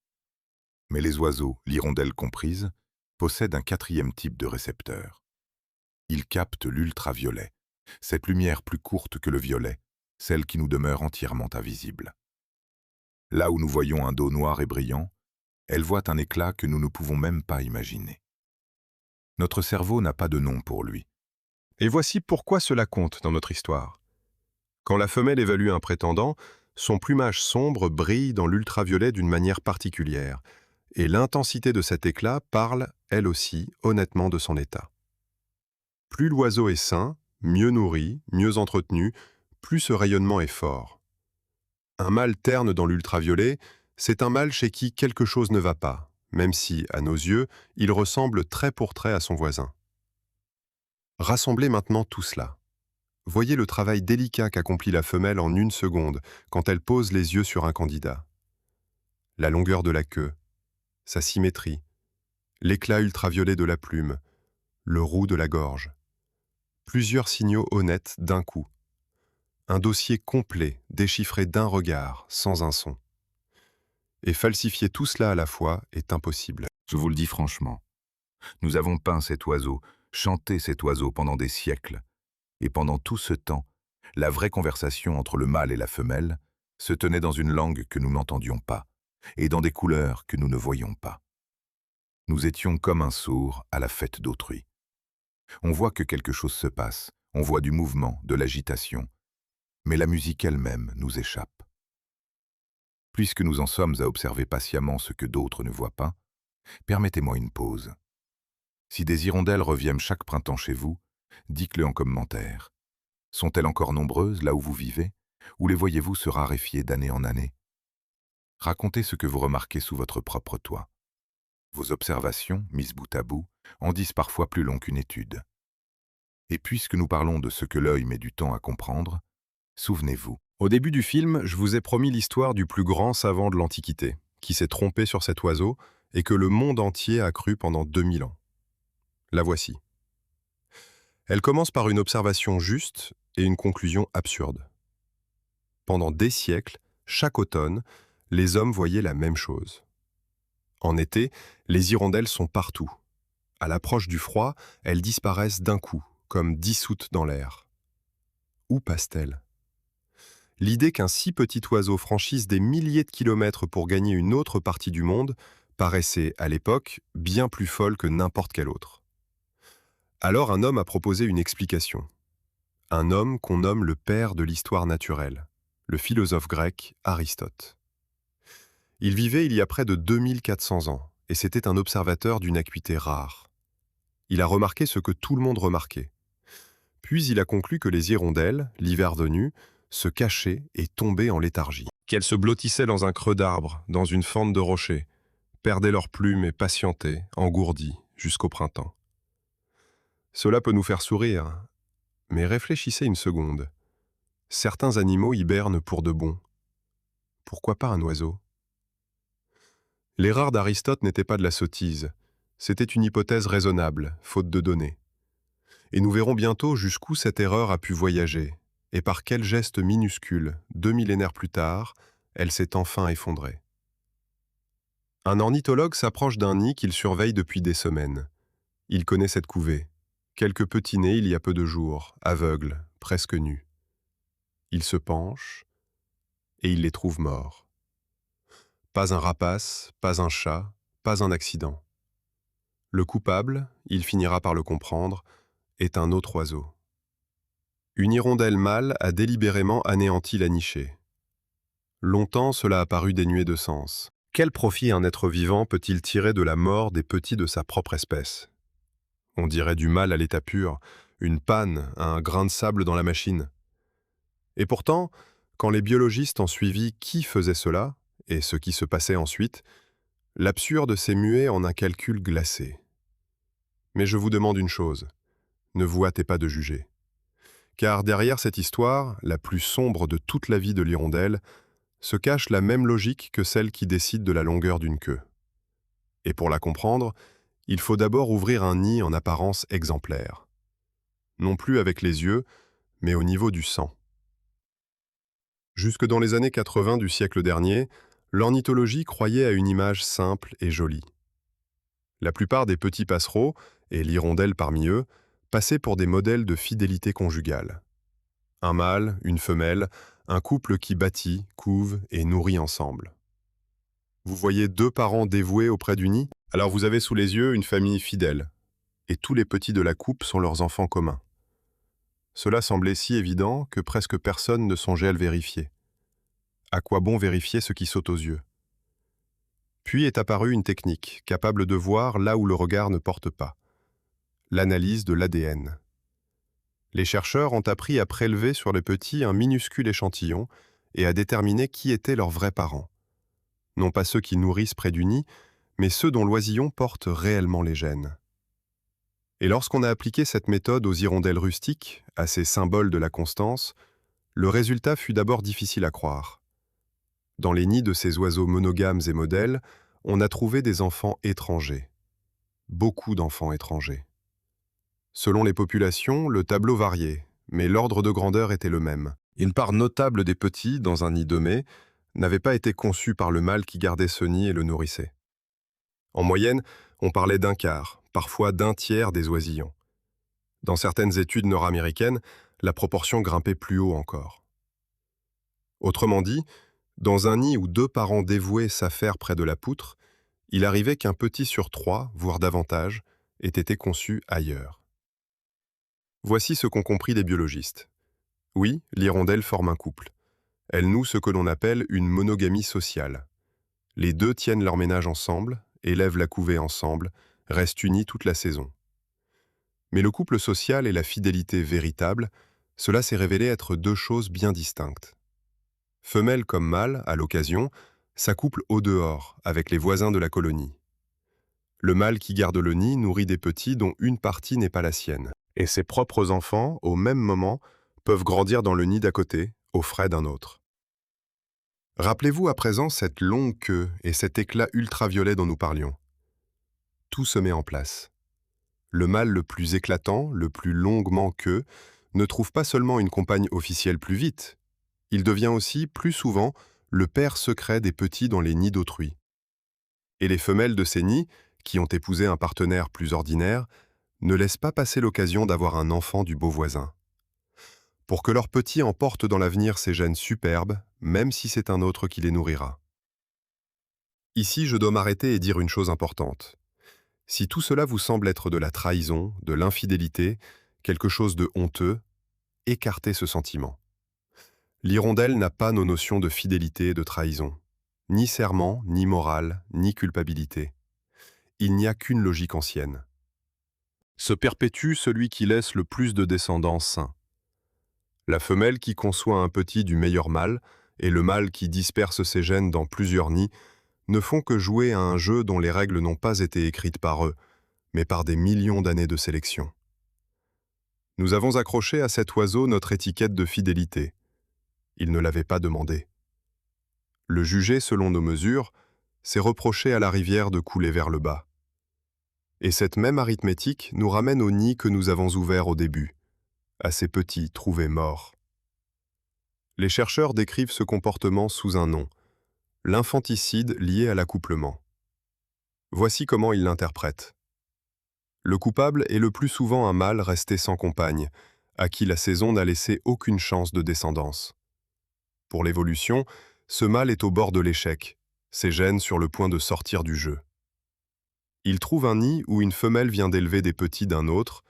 Mais les oiseaux, l'hirondelle comprise, possèdent un 4e type de récepteur. Ils captent l'ultraviolet, cette lumière plus courte que le violet, celle qui nous demeure entièrement invisible. Là où nous voyons un dos noir et brillant, elle voit un éclat que nous ne pouvons même pas imaginer. Notre cerveau n'a pas de nom pour lui. Et voici pourquoi cela compte dans notre histoire. Quand la femelle évalue un prétendant, son plumage sombre brille dans l'ultraviolet d'une manière particulière, et l'intensité de cet éclat parle, elle aussi, honnêtement de son état. Plus l'oiseau est sain, mieux nourri, mieux entretenu, plus ce rayonnement est fort. Un mâle terne dans l'ultraviolet, c'est un mâle chez qui quelque chose ne va pas, même si, à nos yeux, il ressemble trait pour trait à son voisin. Rassemblez maintenant tout cela. Voyez le travail délicat qu'accomplit la femelle en 1 seconde quand elle pose les yeux sur un candidat. La longueur de la queue, sa symétrie, l'éclat ultraviolet de la plume, le roux de la gorge. Plusieurs signaux honnêtes d'un coup. Un dossier complet, déchiffré d'un regard, sans un son. Et falsifier tout cela à la fois est impossible. Je vous le dis franchement, nous avons peint cet oiseau, chanté cet oiseau pendant des siècles. Et pendant tout ce temps, la vraie conversation entre le mâle et la femelle se tenait dans une langue que nous n'entendions pas, et dans des couleurs que nous ne voyions pas. Nous étions comme un sourd à la fête d'autrui. On voit que quelque chose se passe, on voit du mouvement, de l'agitation, mais la musique elle-même nous échappe. Puisque nous en sommes à observer patiemment ce que d'autres ne voient pas, permettez-moi une pause. Si des hirondelles reviennent chaque printemps chez vous, dites-le en commentaire. Sont-elles encore nombreuses là où vous vivez, ou les voyez-vous se raréfier d'année en année? Racontez ce que vous remarquez sous votre propre toit. Vos observations, mises bout à bout, en disent parfois plus long qu'une étude. Et puisque nous parlons de ce que l'œil met du temps à comprendre, souvenez-vous. Au début du film, je vous ai promis l'histoire du plus grand savant de l'Antiquité, qui s'est trompé sur cet oiseau et que le monde entier a cru pendant 2000 ans. La voici. Elle commence par une observation juste et une conclusion absurde. Pendant des siècles, chaque automne, les hommes voyaient la même chose. En été, les hirondelles sont partout. À l'approche du froid, elles disparaissent d'un coup, comme dissoutes dans l'air. Où passent-elles? L'idée qu'un si petit oiseau franchisse des milliers de kilomètres pour gagner une autre partie du monde paraissait, à l'époque, bien plus folle que n'importe quelle autre. Alors un homme a proposé une explication. Un homme qu'on nomme le père de l'histoire naturelle, le philosophe grec Aristote. Il vivait il y a près de 2400 ans, et c'était un observateur d'une acuité rare. Il a remarqué ce que tout le monde remarquait. Puis il a conclu que les hirondelles, l'hiver venu, se cachaient et tombaient en léthargie. Qu'elles se blottissaient dans un creux d'arbre, dans une fente de rocher, perdaient leurs plumes et patientaient, engourdies, jusqu'au printemps. Cela peut nous faire sourire, mais réfléchissez une seconde. Certains animaux hibernent pour de bon. Pourquoi pas un oiseau? L'erreur d'Aristote n'était pas de la sottise. C'était une hypothèse raisonnable, faute de données. Et nous verrons bientôt jusqu'où cette erreur a pu voyager, et par quel geste minuscule, 2 millénaires plus tard, elle s'est enfin effondrée. Un ornithologue s'approche d'un nid qu'il surveille depuis des semaines. Il connaît cette couvée. Quelques petits nés il y a peu de jours, aveugles, presque nus. Il se penche, et il les trouve morts. Pas un rapace, pas un chat, pas un accident. Le coupable, il finira par le comprendre, est un autre oiseau. Une hirondelle mâle a délibérément anéanti la nichée. Longtemps, cela a paru dénué de sens. Quel profit un être vivant peut-il tirer de la mort des petits de sa propre espèce? On dirait du mal à l'état pur, une panne, un grain de sable dans la machine. Et pourtant, quand les biologistes ont suivi qui faisait cela, et ce qui se passait ensuite, l'absurde s'est mué en un calcul glacé. Mais je vous demande une chose, ne vous hâtez pas de juger. Car derrière cette histoire, la plus sombre de toute la vie de l'hirondelle, se cache la même logique que celle qui décide de la longueur d'une queue. Et pour la comprendre, il faut d'abord ouvrir un nid en apparence exemplaire. Non plus avec les yeux, mais au niveau du sang. Jusque dans les années 80 du siècle dernier, l'ornithologie croyait à une image simple et jolie. La plupart des petits passereaux, et l'hirondelle parmi eux, passaient pour des modèles de fidélité conjugale. Un mâle, une femelle, un couple qui bâtit, couve et nourrit ensemble. Vous voyez 2 parents dévoués auprès du nid? Alors vous avez sous les yeux une famille fidèle, et tous les petits de la coupe sont leurs enfants communs. Cela semblait si évident que presque personne ne songeait à le vérifier. À quoi bon vérifier ce qui saute aux yeux? Puis est apparue une technique capable de voir là où le regard ne porte pas. L'analyse de l'ADN. Les chercheurs ont appris à prélever sur les petits un minuscule échantillon et à déterminer qui étaient leurs vrais parents. Non pas ceux qui nourrissent près du nid, mais ceux dont l'oisillon porte réellement les gènes. Et lorsqu'on a appliqué cette méthode aux hirondelles rustiques, à ces symboles de la constance, le résultat fut d'abord difficile à croire. Dans les nids de ces oiseaux monogames et modèles, on a trouvé des enfants étrangers. Beaucoup d'enfants étrangers. Selon les populations, le tableau variait, mais l'ordre de grandeur était le même. Une part notable des petits, dans un nid domé, n'avait pas été conçue par le mâle qui gardait ce nid et le nourrissait. En moyenne, on parlait d'un quart, parfois d'un tiers des oisillons. Dans certaines études nord-américaines, la proportion grimpait plus haut encore. Autrement dit, dans un nid où 2 parents dévoués s'affairent près de la poutre, il arrivait qu'un petit sur 3, voire davantage, ait été conçu ailleurs. Voici ce qu'ont compris les biologistes. Oui, l'hirondelle forme un couple. Elles nouent ce que l'on appelle une monogamie sociale. Les deux tiennent leur ménage ensemble, élèvent la couvée ensemble, restent unis toute la saison. Mais le couple social et la fidélité véritable, cela s'est révélé être deux choses bien distinctes. Femelle comme mâle, à l'occasion, s'accouplent au dehors, avec les voisins de la colonie. Le mâle qui garde le nid nourrit des petits dont une partie n'est pas la sienne. Et ses propres enfants, au même moment, peuvent grandir dans le nid d'à côté, aux frais d'un autre. Rappelez-vous à présent cette longue queue et cet éclat ultraviolet dont nous parlions. Tout se met en place. Le mâle le plus éclatant, le plus longuement queue, ne trouve pas seulement une compagne officielle plus vite, il devient aussi, plus souvent, le père secret des petits dans les nids d'autrui. Et les femelles de ces nids, qui ont épousé un partenaire plus ordinaire, ne laissent pas passer l'occasion d'avoir un enfant du beau voisin. Pour que leurs petits emportent dans l'avenir ces gènes superbes, même si c'est un autre qui les nourrira. Ici, je dois m'arrêter et dire une chose importante. Si tout cela vous semble être de la trahison, de l'infidélité, quelque chose de honteux, écartez ce sentiment. L'hirondelle n'a pas nos notions de fidélité et de trahison. Ni serment, ni morale, ni culpabilité. Il n'y a qu'une logique ancienne. Se perpétue celui qui laisse le plus de descendants sains. La femelle qui conçoit un petit du meilleur mâle et le mâle qui disperse ses gènes dans plusieurs nids ne font que jouer à un jeu dont les règles n'ont pas été écrites par eux, mais par des millions d'années de sélection. Nous avons accroché à cet oiseau notre étiquette de fidélité. Il ne l'avait pas demandé. Le juger selon nos mesures, c'est reprocher à la rivière de couler vers le bas. Et cette même arithmétique nous ramène au nid que nous avons ouvert au début, à ces petits trouvés morts. Les chercheurs décrivent ce comportement sous un nom, l'infanticide lié à l'accouplement. Voici comment ils l'interprètent. Le coupable est le plus souvent un mâle resté sans compagne, à qui la saison n'a laissé aucune chance de descendance. Pour l'évolution, ce mâle est au bord de l'échec, ses gènes sur le point de sortir du jeu. Il trouve un nid où une femelle vient d'élever des petits d'un autre,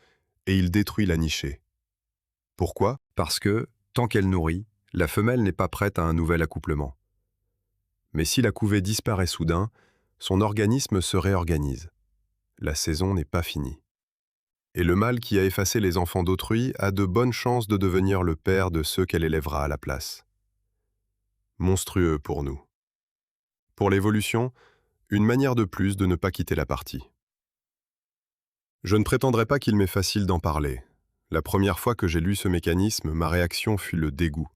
et il détruit la nichée. Pourquoi? Parce que, tant qu'elle nourrit, la femelle n'est pas prête à un nouvel accouplement. Mais si la couvée disparaît soudain, son organisme se réorganise. La saison n'est pas finie. Et le mâle qui a effacé les enfants d'autrui a de bonnes chances de devenir le père de ceux qu'elle élèvera à la place. Monstrueux pour nous. Pour l'évolution, une manière de plus de ne pas quitter la partie. Je ne prétendrai pas qu'il m'est facile d'en parler. La première fois que j'ai lu ce mécanisme, ma réaction fut le dégoût.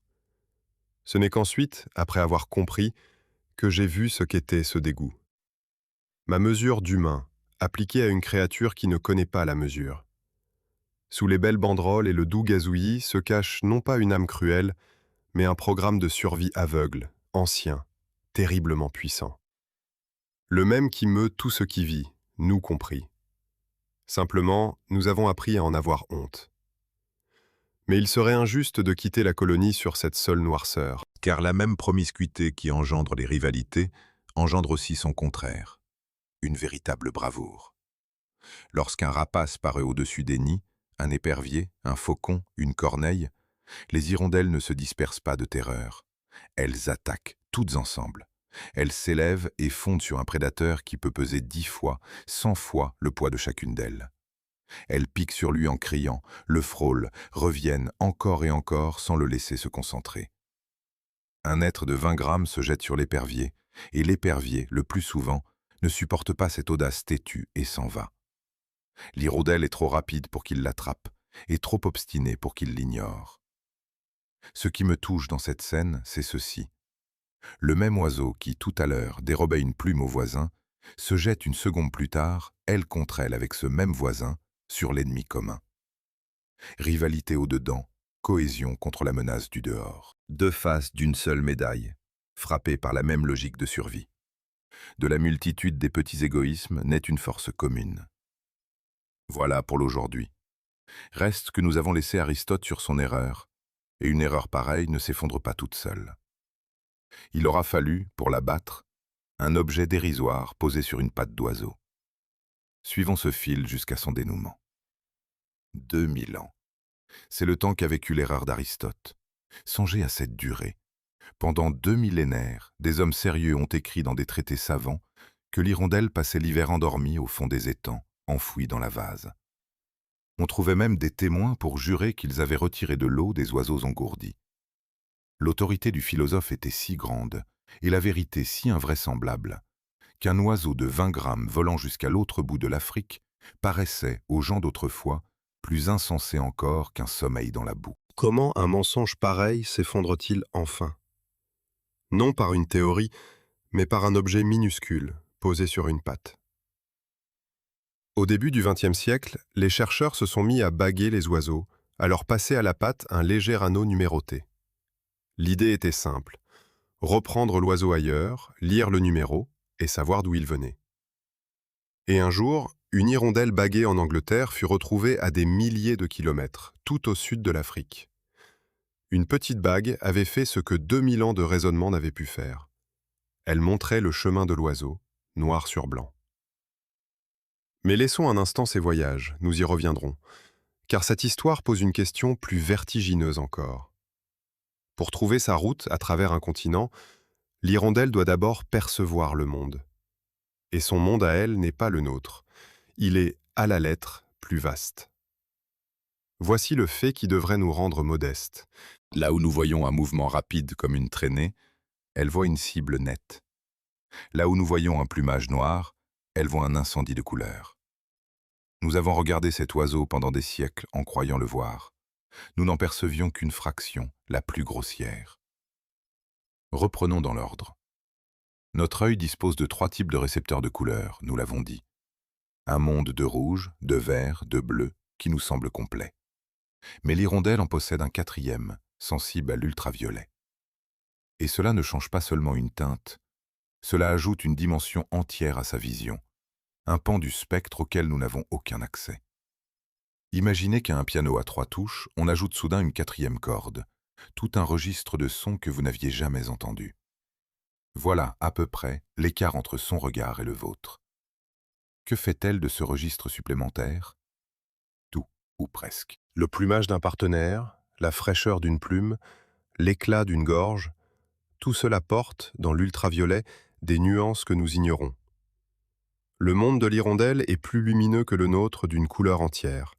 Ce n'est qu'ensuite, après avoir compris, que j'ai vu ce qu'était ce dégoût. Ma mesure d'humain, appliquée à une créature qui ne connaît pas la mesure. Sous les belles banderoles et le doux gazouillis se cache non pas une âme cruelle, mais un programme de survie aveugle, ancien, terriblement puissant. Le même qui meut tout ce qui vit, nous compris. Simplement, nous avons appris à en avoir honte. Mais il serait injuste de quitter la colonie sur cette seule noirceur. Car la même promiscuité qui engendre les rivalités engendre aussi son contraire, une véritable bravoure. Lorsqu'un rapace paraît au-dessus des nids, un épervier, un faucon, une corneille, les hirondelles ne se dispersent pas de terreur. Elles attaquent, toutes ensemble. Elles s'élèvent et fondent sur un prédateur qui peut peser 10 fois, 100 fois le poids de chacune d'elles. Elles piquent sur lui en criant, le frôlent, reviennent encore et encore sans le laisser se concentrer. Un être de 20 grammes se jette sur l'épervier, et l'épervier, le plus souvent, ne supporte pas cette audace têtue et s'en va. L'hirondelle est trop rapide pour qu'il l'attrape, et trop obstinée pour qu'il l'ignore. Ce qui me touche dans cette scène, c'est ceci. Le même oiseau qui, tout à l'heure, dérobait une plume au voisin, se jette une seconde plus tard, elle contre elle avec ce même voisin, sur l'ennemi commun. Rivalité au-dedans, cohésion contre la menace du dehors. Deux faces d'une seule médaille, frappées par la même logique de survie. De la multitude des petits égoïsmes naît une force commune. Voilà pour l'aujourd'hui. Reste que nous avons laissé Aristote sur son erreur, et une erreur pareille ne s'effondre pas toute seule. Il aura fallu, pour la battre, un objet dérisoire posé sur une patte d'oiseau. Suivons ce fil jusqu'à son dénouement. 2000 ans. C'est le temps qu'a vécu l'erreur d'Aristote. Songez à cette durée. Pendant 2 millénaires, des hommes sérieux ont écrit dans des traités savants que l'hirondelle passait l'hiver endormie au fond des étangs, enfouie dans la vase. On trouvait même des témoins pour jurer qu'ils avaient retiré de l'eau des oiseaux engourdis. L'autorité du philosophe était si grande, et la vérité si invraisemblable, qu'un oiseau de 20 grammes volant jusqu'à l'autre bout de l'Afrique paraissait, aux gens d'autrefois, plus insensé encore qu'un sommeil dans la boue. Comment un mensonge pareil s'effondre-t-il enfin? Non par une théorie, mais par un objet minuscule, posé sur une patte. Au début du XXe siècle, les chercheurs se sont mis à baguer les oiseaux, à leur passer à la patte un léger anneau numéroté. L'idée était simple: reprendre l'oiseau ailleurs, lire le numéro et savoir d'où il venait. Et un jour, une hirondelle baguée en Angleterre fut retrouvée à des milliers de kilomètres, tout au sud de l'Afrique. Une petite bague avait fait ce que 2000 ans de raisonnement n'avaient pu faire. Elle montrait le chemin de l'oiseau, noir sur blanc. Mais laissons un instant ces voyages, nous y reviendrons, car cette histoire pose une question plus vertigineuse encore. Pour trouver sa route à travers un continent, l'hirondelle doit d'abord percevoir le monde. Et son monde à elle n'est pas le nôtre. Il est, à la lettre, plus vaste. Voici le fait qui devrait nous rendre modestes. Là où nous voyons un mouvement rapide comme une traînée, elle voit une cible nette. Là où nous voyons un plumage noir, elle voit un incendie de couleur. Nous avons regardé cet oiseau pendant des siècles en croyant le voir. Nous n'en percevions qu'une fraction, la plus grossière. Reprenons dans l'ordre. Notre œil dispose de 3 types de récepteurs de couleurs, nous l'avons dit. Un monde de rouge, de vert, de bleu, qui nous semble complet. Mais l'hirondelle en possède un 4e, sensible à l'ultraviolet. Et cela ne change pas seulement une teinte, cela ajoute une dimension entière à sa vision, un pan du spectre auquel nous n'avons aucun accès. Imaginez qu'à un piano à 3 touches, on ajoute soudain une 4e corde, tout un registre de sons que vous n'aviez jamais entendus. Voilà, à peu près, l'écart entre son regard et le vôtre. Que fait-elle de ce registre supplémentaire? Tout, ou presque. Le plumage d'un partenaire, la fraîcheur d'une plume, l'éclat d'une gorge, tout cela porte, dans l'ultraviolet, des nuances que nous ignorons. Le monde de l'hirondelle est plus lumineux que le nôtre d'une couleur entière.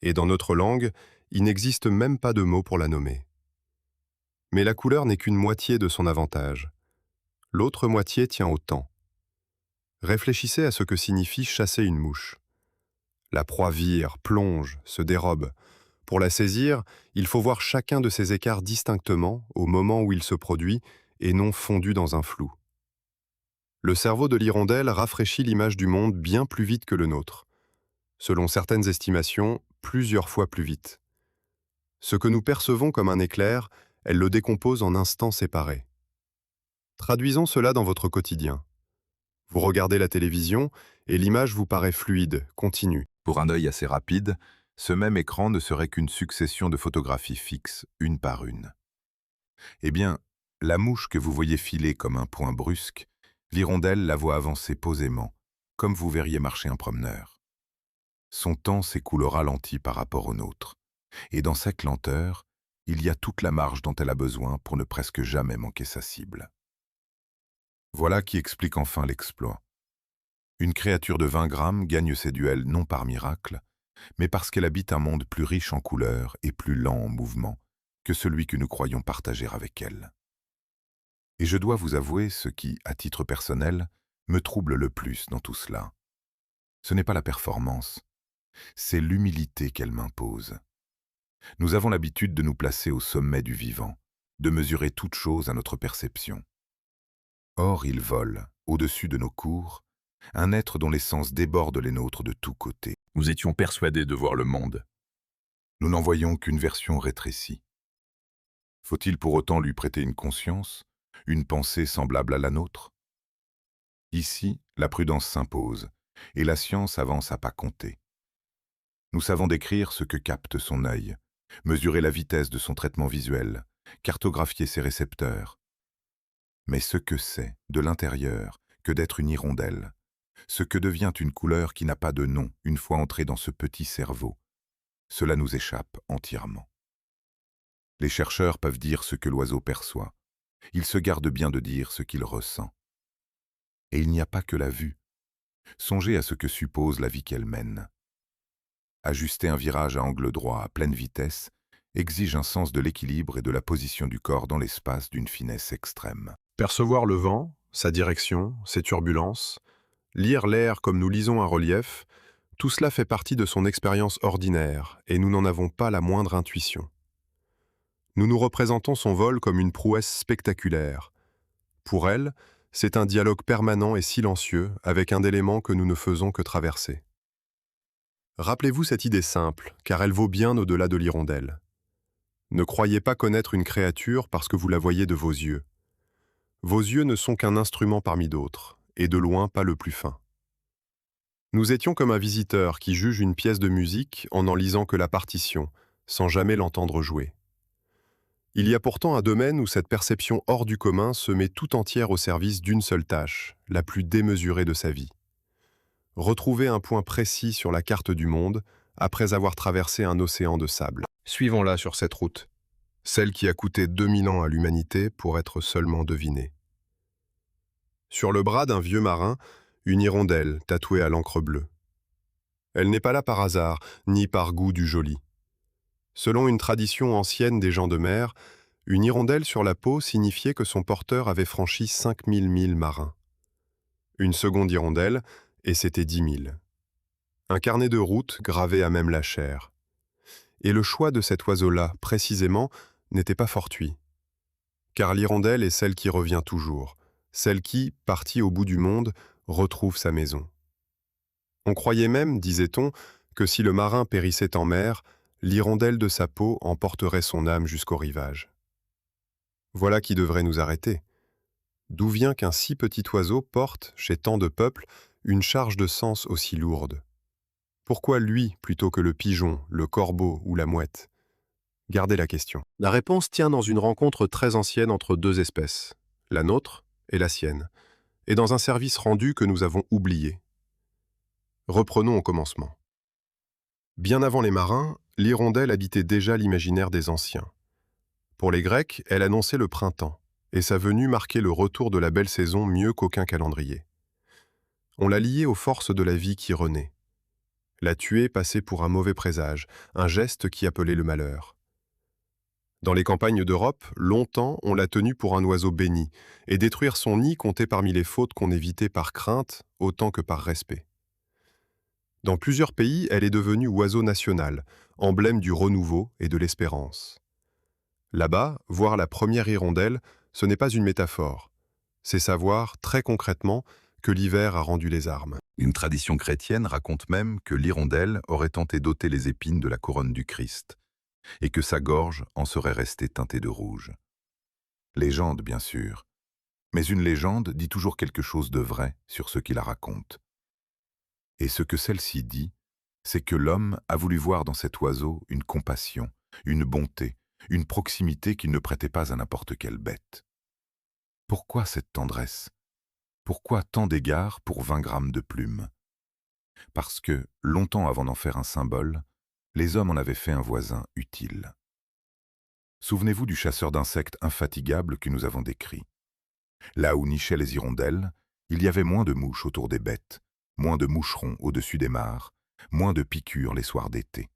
Et dans notre langue, il n'existe même pas de mot pour la nommer. Mais la couleur n'est qu'une moitié de son avantage. L'autre moitié tient au temps. Réfléchissez à ce que signifie chasser une mouche. La proie vire, plonge, se dérobe. Pour la saisir, il faut voir chacun de ces écarts distinctement au moment où il se produit et non fondu dans un flou. Le cerveau de l'hirondelle rafraîchit l'image du monde bien plus vite que le nôtre. Selon certaines estimations, plusieurs fois plus vite. Ce que nous percevons comme un éclair, elle le décompose en instants séparés. Traduisons cela dans votre quotidien. Vous regardez la télévision et l'image vous paraît fluide, continue. Pour un œil assez rapide, ce même écran ne serait qu'une succession de photographies fixes, une par une. Eh bien, la mouche que vous voyez filer comme un point brusque, l'hirondelle la voit avancer posément, comme vous verriez marcher un promeneur. Son temps s'écoule au ralenti par rapport au nôtre, et dans cette lenteur, il y a toute la marge dont elle a besoin pour ne presque jamais manquer sa cible. Voilà qui explique enfin l'exploit. Une créature de 20 grammes gagne ses duels non par miracle, mais parce qu'elle habite un monde plus riche en couleurs et plus lent en mouvement que celui que nous croyons partager avec elle. Et je dois vous avouer ce qui, à titre personnel, me trouble le plus dans tout cela. Ce n'est pas la performance, c'est l'humilité qu'elle m'impose. Nous avons l'habitude de nous placer au sommet du vivant, de mesurer toute chose à notre perception. Or, il vole, au-dessus de nos cours, un être dont les sens débordent les nôtres de tous côtés. Nous étions persuadés de voir le monde. Nous n'en voyons qu'une version rétrécie. Faut-il pour autant lui prêter une conscience, une pensée semblable à la nôtre? Ici, la prudence s'impose, et la science avance à pas comptés. Nous savons décrire ce que capte son œil, mesurer la vitesse de son traitement visuel, cartographier ses récepteurs. Mais ce que c'est, de l'intérieur, que d'être une hirondelle, ce que devient une couleur qui n'a pas de nom une fois entrée dans ce petit cerveau, cela nous échappe entièrement. Les chercheurs peuvent dire ce que l'oiseau perçoit, Il se garde bien de dire ce qu'il ressent. Et il n'y a pas que la vue. Songez à ce que suppose la vie qu'elle mène. Ajuster un virage à angle droit à pleine vitesse exige un sens de l'équilibre et de la position du corps dans l'espace d'une finesse extrême. Percevoir le vent, sa direction, ses turbulences, lire l'air comme nous lisons un relief, tout cela fait partie de son expérience ordinaire et nous n'en avons pas la moindre intuition. Nous nous représentons son vol comme une prouesse spectaculaire. Pour elle, c'est un dialogue permanent et silencieux avec un élément que nous ne faisons que traverser. Rappelez-vous cette idée simple, car elle vaut bien au-delà de l'hirondelle. Ne croyez pas connaître une créature parce que vous la voyez de vos yeux. Vos yeux ne sont qu'un instrument parmi d'autres, et de loin pas le plus fin. Nous étions comme un visiteur qui juge une pièce de musique en lisant que la partition, sans jamais l'entendre jouer. Il y a pourtant un domaine où cette perception hors du commun se met tout entière au service d'une seule tâche, la plus démesurée de sa vie. Retrouver un point précis sur la carte du monde après avoir traversé un océan de sable. Suivons-la sur cette route, celle qui a coûté 2000 ans à l'humanité pour être seulement devinée. Sur le bras d'un vieux marin, une hirondelle tatouée à l'encre bleue. Elle n'est pas là par hasard, ni par goût du joli. Selon une tradition ancienne des gens de mer, une hirondelle sur la peau signifiait que son porteur avait franchi 5000 milles marins. Une seconde hirondelle, et c'était 10 000. Un carnet de route gravé à même la chair. Et le choix de cet oiseau-là, précisément, n'était pas fortuit. Car l'hirondelle est celle qui revient toujours, celle qui, partie au bout du monde, retrouve sa maison. On croyait même, disait-on, que si le marin périssait en mer, l'hirondelle de sa peau emporterait son âme jusqu'au rivage. Voilà qui devrait nous arrêter. D'où vient qu'un si petit oiseau porte, chez tant de peuples, une charge de sens aussi lourde? Pourquoi lui plutôt que le pigeon, le corbeau ou la mouette? Gardez la question. La réponse tient dans une rencontre très ancienne entre deux espèces, la nôtre et la sienne, et dans un service rendu que nous avons oublié. Reprenons au commencement. Bien avant les marins, l'hirondelle habitait déjà l'imaginaire des anciens. Pour les Grecs, elle annonçait le printemps, et sa venue marquait le retour de la belle saison mieux qu'aucun calendrier. On la liait aux forces de la vie qui renaît. La tuer passait pour un mauvais présage, un geste qui appelait le malheur. Dans les campagnes d'Europe, longtemps, on l'a tenue pour un oiseau béni, et détruire son nid comptait parmi les fautes qu'on évitait par crainte autant que par respect. Dans plusieurs pays, elle est devenue oiseau national, emblème du renouveau et de l'espérance. Là-bas, voir la première hirondelle, ce n'est pas une métaphore. C'est savoir, très concrètement, que l'hiver a rendu les armes. Une tradition chrétienne raconte même que l'hirondelle aurait tenté d'ôter les épines de la couronne du Christ, et que sa gorge en serait restée teintée de rouge. Légende, bien sûr, mais une légende dit toujours quelque chose de vrai sur ceux qui la racontent. Et ce que celle-ci dit, c'est que l'homme a voulu voir dans cet oiseau une compassion, une bonté, une proximité qu'il ne prêtait pas à n'importe quelle bête. Pourquoi cette tendresse? Pourquoi tant d'égards pour 20 grammes de plumes? Parce que, longtemps avant d'en faire un symbole, les hommes en avaient fait un voisin utile. Souvenez-vous du chasseur d'insectes infatigable que nous avons décrit. Là où nichaient les hirondelles, il y avait moins de mouches autour des bêtes, moins de moucherons au-dessus des mares, moins de piqûres les soirs d'été.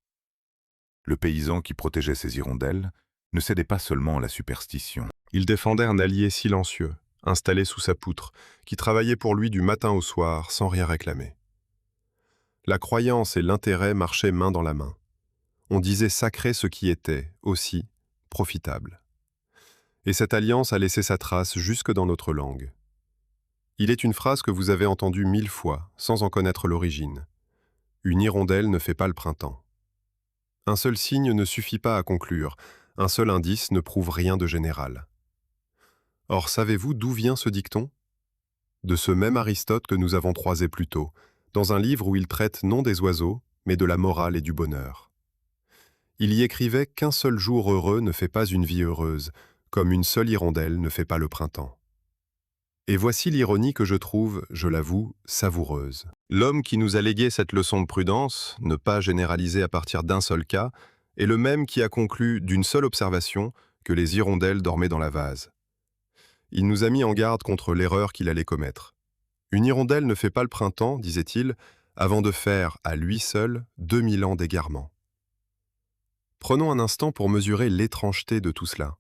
Le paysan qui protégeait ces hirondelles ne cédait pas seulement à la superstition. Il défendait un allié silencieux, installé sous sa poutre, qui travaillait pour lui du matin au soir sans rien réclamer. La croyance et l'intérêt marchaient main dans la main. On disait sacré ce qui était, aussi, profitable. Et cette alliance a laissé sa trace jusque dans notre langue. Il est une phrase que vous avez entendue 1000 fois, sans en connaître l'origine. Une hirondelle ne fait pas le printemps. Un seul signe ne suffit pas à conclure, un seul indice ne prouve rien de général. Or, savez-vous d'où vient ce dicton? De ce même Aristote que nous avons croisé plus tôt, dans un livre où il traite non des oiseaux, mais de la morale et du bonheur. Il y écrivait qu'un seul jour heureux ne fait pas une vie heureuse, comme une seule hirondelle ne fait pas le printemps. Et voici l'ironie que je trouve, je l'avoue, savoureuse. L'homme qui nous a légué cette leçon de prudence, ne pas généraliser à partir d'un seul cas, est le même qui a conclu d'une seule observation que les hirondelles dormaient dans la vase. Il nous a mis en garde contre l'erreur qu'il allait commettre. Une hirondelle ne fait pas le printemps, disait-il, avant de faire, à lui seul, 2000 ans d'égarement. Prenons un instant pour mesurer l'étrangeté de tout cela.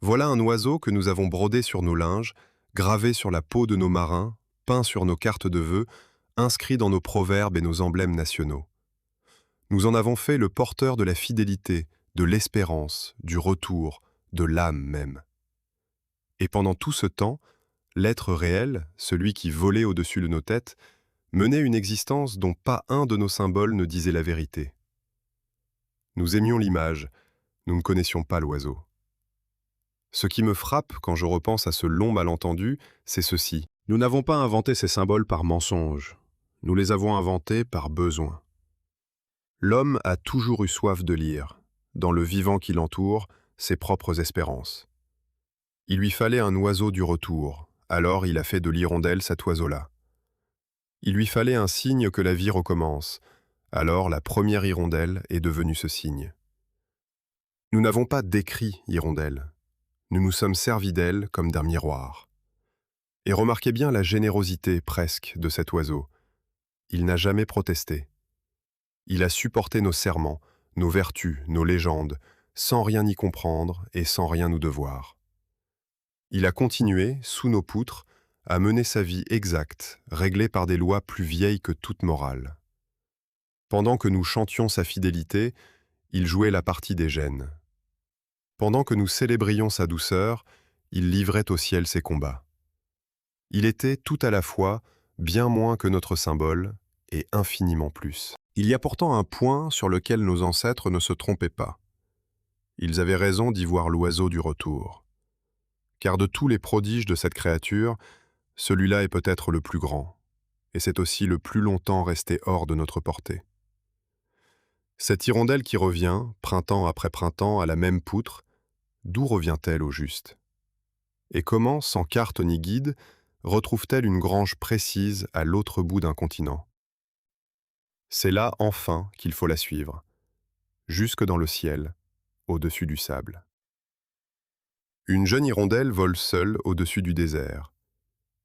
Voilà un oiseau que nous avons brodé sur nos linges, gravé sur la peau de nos marins, peint sur nos cartes de vœux, inscrit dans nos proverbes et nos emblèmes nationaux. Nous en avons fait le porteur de la fidélité, de l'espérance, du retour, de l'âme même. Et pendant tout ce temps, l'être réel, celui qui volait au-dessus de nos têtes, menait une existence dont pas un de nos symboles ne disait la vérité. Nous aimions l'image, nous ne connaissions pas l'oiseau. Ce qui me frappe quand je repense à ce long malentendu, c'est ceci. Nous n'avons pas inventé ces symboles par mensonge, nous les avons inventés par besoin. L'homme a toujours eu soif de lire, dans le vivant qui l'entoure, ses propres espérances. Il lui fallait un oiseau du retour, alors il a fait de l'hirondelle cet oiseau-là. Il lui fallait un signe que la vie recommence, alors la première hirondelle est devenue ce signe. Nous n'avons pas décrit hirondelle, nous nous sommes servis d'elle comme d'un miroir. Et remarquez bien la générosité presque de cet oiseau. Il n'a jamais protesté. Il a supporté nos serments, nos vertus, nos légendes, sans rien y comprendre et sans rien nous devoir. Il a continué, sous nos poutres, à mener sa vie exacte, réglée par des lois plus vieilles que toute morale. Pendant que nous chantions sa fidélité, il jouait la partie des gènes. Pendant que nous célébrions sa douceur, il livrait au ciel ses combats. Il était tout à la fois bien moins que notre symbole et infiniment plus. Il y a pourtant un point sur lequel nos ancêtres ne se trompaient pas. Ils avaient raison d'y voir l'oiseau du retour. Car de tous les prodiges de cette créature, celui-là est peut-être le plus grand, et c'est aussi le plus longtemps resté hors de notre portée. Cette hirondelle qui revient, printemps après printemps, à la même poutre, d'où revient-elle au juste? Et comment, sans carte ni guide, retrouve-t-elle une grange précise à l'autre bout d'un continent? C'est là, enfin, qu'il faut la suivre, jusque dans le ciel, au-dessus du sable. Une jeune hirondelle vole seule au-dessus du désert.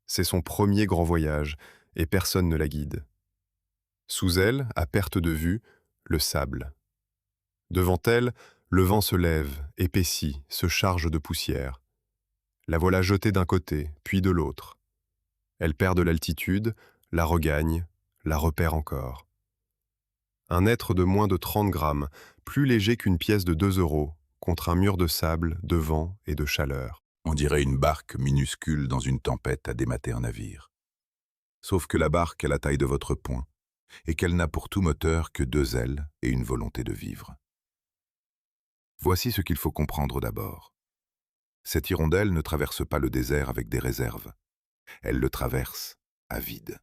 C'est son premier grand voyage, et personne ne la guide. Sous elle, à perte de vue, le sable. Devant elle, le vent se lève, épaissit, se charge de poussière. La voilà jetée d'un côté, puis de l'autre. Elle perd de l'altitude, la regagne, la repère encore. Un être de moins de 30 grammes, plus léger qu'une pièce de 2 euros, contre un mur de sable, de vent et de chaleur. On dirait une barque minuscule dans une tempête à démater un navire. Sauf que la barque a la taille de votre poing, et qu'elle n'a pour tout moteur que 2 ailes et une volonté de vivre. Voici ce qu'il faut comprendre d'abord. Cette hirondelle ne traverse pas le désert avec des réserves. Elle le traverse à vide.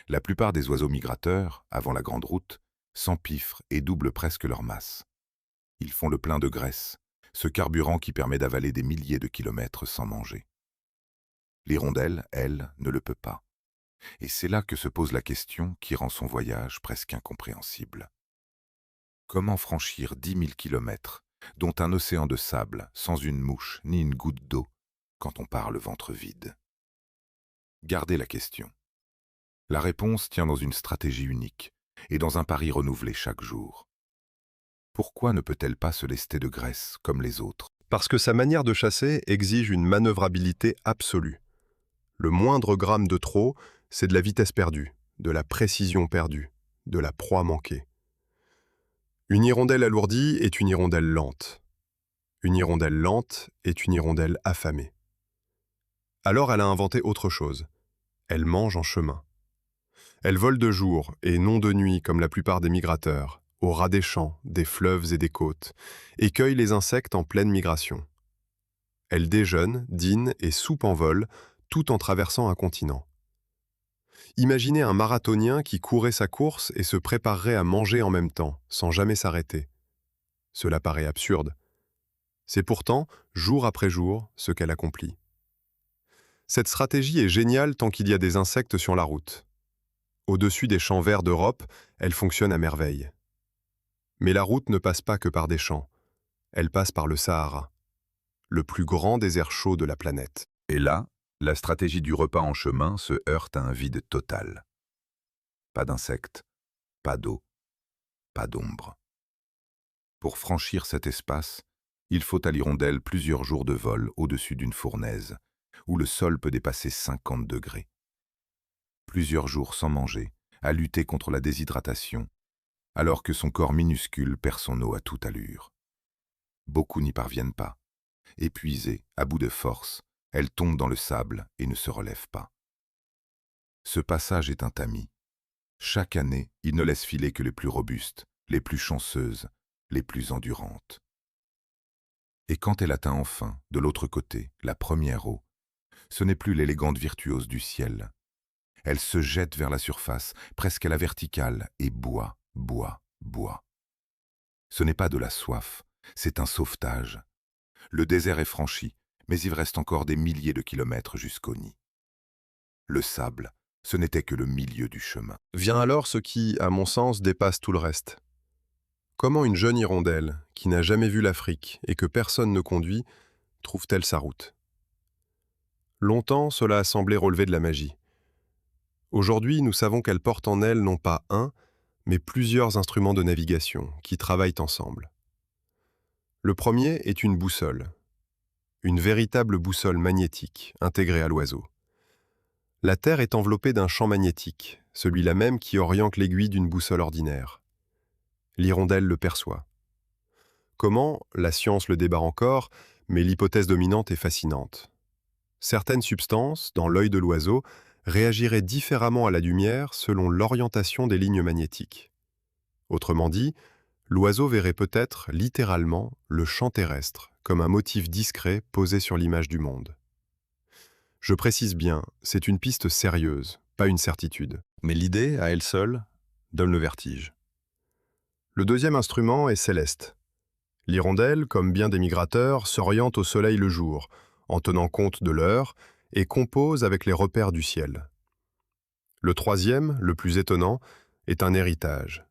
La plupart des oiseaux migrateurs, avant la grande route, s'empiffrent et doublent presque leur masse. Ils font le plein de graisse, ce carburant qui permet d'avaler des milliers de kilomètres sans manger. L'hirondelle, elle, ne le peut pas. Et c'est là que se pose la question qui rend son voyage presque incompréhensible. Comment franchir 10 000 kilomètres, dont un océan de sable, sans une mouche ni une goutte d'eau, quand on part le ventre vide? Gardez la question. La réponse tient dans une stratégie unique et dans un pari renouvelé chaque jour. Pourquoi ne peut-elle pas se lester de graisse comme les autres? Parce que sa manière de chasser exige une manœuvrabilité absolue. Le moindre gramme de trop, c'est de la vitesse perdue, de la précision perdue, de la proie manquée. Une hirondelle alourdie est une hirondelle lente. Une hirondelle lente est une hirondelle affamée. Alors elle a inventé autre chose. Elle mange en chemin. Elle vole de jour et non de nuit comme la plupart des migrateurs, au ras des champs, des fleuves et des côtes, et cueille les insectes en pleine migration. Elle déjeune, dîne et soupe en vol, tout en traversant un continent. Imaginez un marathonien qui courait sa course et se préparerait à manger en même temps, sans jamais s'arrêter. Cela paraît absurde. C'est pourtant, jour après jour, ce qu'elle accomplit. Cette stratégie est géniale tant qu'il y a des insectes sur la route. Au-dessus des champs verts d'Europe, elle fonctionne à merveille. Mais la route ne passe pas que par des champs. Elle passe par le Sahara. le plus grand désert chaud de la planète. Et là, la stratégie du repas en chemin se heurte à un vide total. Pas d'insectes, pas d'eau, pas d'ombre. Pour franchir cet espace, il faut à l'hirondelle plusieurs jours de vol au-dessus d'une fournaise, où le sol peut dépasser 50 degrés. Plusieurs jours sans manger, à lutter contre la déshydratation, alors que son corps minuscule perd son eau à toute allure. Beaucoup n'y parviennent pas. Épuisée, à bout de force, elle tombe dans le sable et ne se relève pas. Ce passage est un tamis. Chaque année, il ne laisse filer que les plus robustes, les plus chanceuses, les plus endurantes. Et quand elle atteint enfin, de l'autre côté, la première eau, ce n'est plus l'élégante virtuose du ciel. Elle se jette vers la surface, presque à la verticale, et boit, boit, boit. Ce n'est pas de la soif, c'est un sauvetage. Le désert est franchi, mais il reste encore des milliers de kilomètres jusqu'au nid. Le sable, ce n'était que le milieu du chemin. Vient alors ce qui, à mon sens, dépasse tout le reste. Comment une jeune hirondelle, qui n'a jamais vu l'Afrique et que personne ne conduit, trouve-t-elle sa route? Longtemps, cela a semblé relever de la magie. Aujourd'hui, nous savons qu'elle porte en elle non pas un, mais plusieurs instruments de navigation qui travaillent ensemble. Le premier est une boussole. Une véritable boussole magnétique, intégrée à l'oiseau. La Terre est enveloppée d'un champ magnétique, celui-là même qui oriente l'aiguille d'une boussole ordinaire. L'hirondelle le perçoit. Comment? La science le débat encore, mais l'hypothèse dominante est fascinante. Certaines substances, dans l'œil de l'oiseau, réagiraient différemment à la lumière selon l'orientation des lignes magnétiques. Autrement dit, l'oiseau verrait peut-être, littéralement, le champ terrestre comme un motif discret posé sur l'image du monde. Je précise bien, c'est une piste sérieuse, pas une certitude. Mais l'idée, à elle seule, donne le vertige. Le deuxième instrument est céleste. L'hirondelle, comme bien des migrateurs, s'oriente au soleil le jour, en tenant compte de l'heure, et compose avec les repères du ciel. Le troisième, le plus étonnant, est un héritage.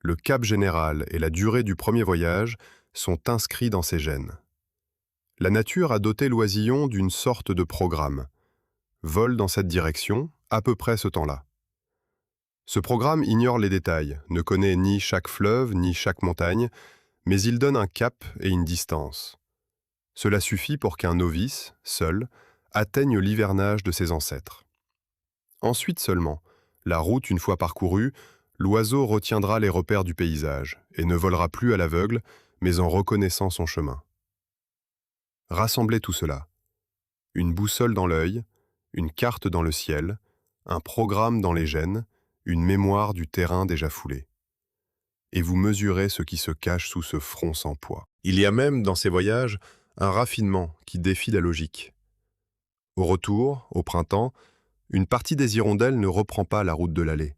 Le cap général et la durée du premier voyage sont inscrits dans ses gènes. La nature a doté l'oisillon d'une sorte de programme. Vole dans cette direction, à peu près ce temps-là. Ce programme ignore les détails, ne connaît ni chaque fleuve, ni chaque montagne, mais il donne un cap et une distance. Cela suffit pour qu'un novice, seul, atteigne l'hivernage de ses ancêtres. Ensuite seulement, la route une fois parcourue, l'oiseau retiendra les repères du paysage et ne volera plus à l'aveugle, mais en reconnaissant son chemin. Rassemblez tout cela. Une boussole dans l'œil, une carte dans le ciel, un programme dans les gènes, une mémoire du terrain déjà foulé. Et vous mesurez ce qui se cache sous ce front sans poids. Il y a même, dans ces voyages, un raffinement qui défie la logique. Au retour, au printemps, une partie des hirondelles ne reprend pas la route de l'allée.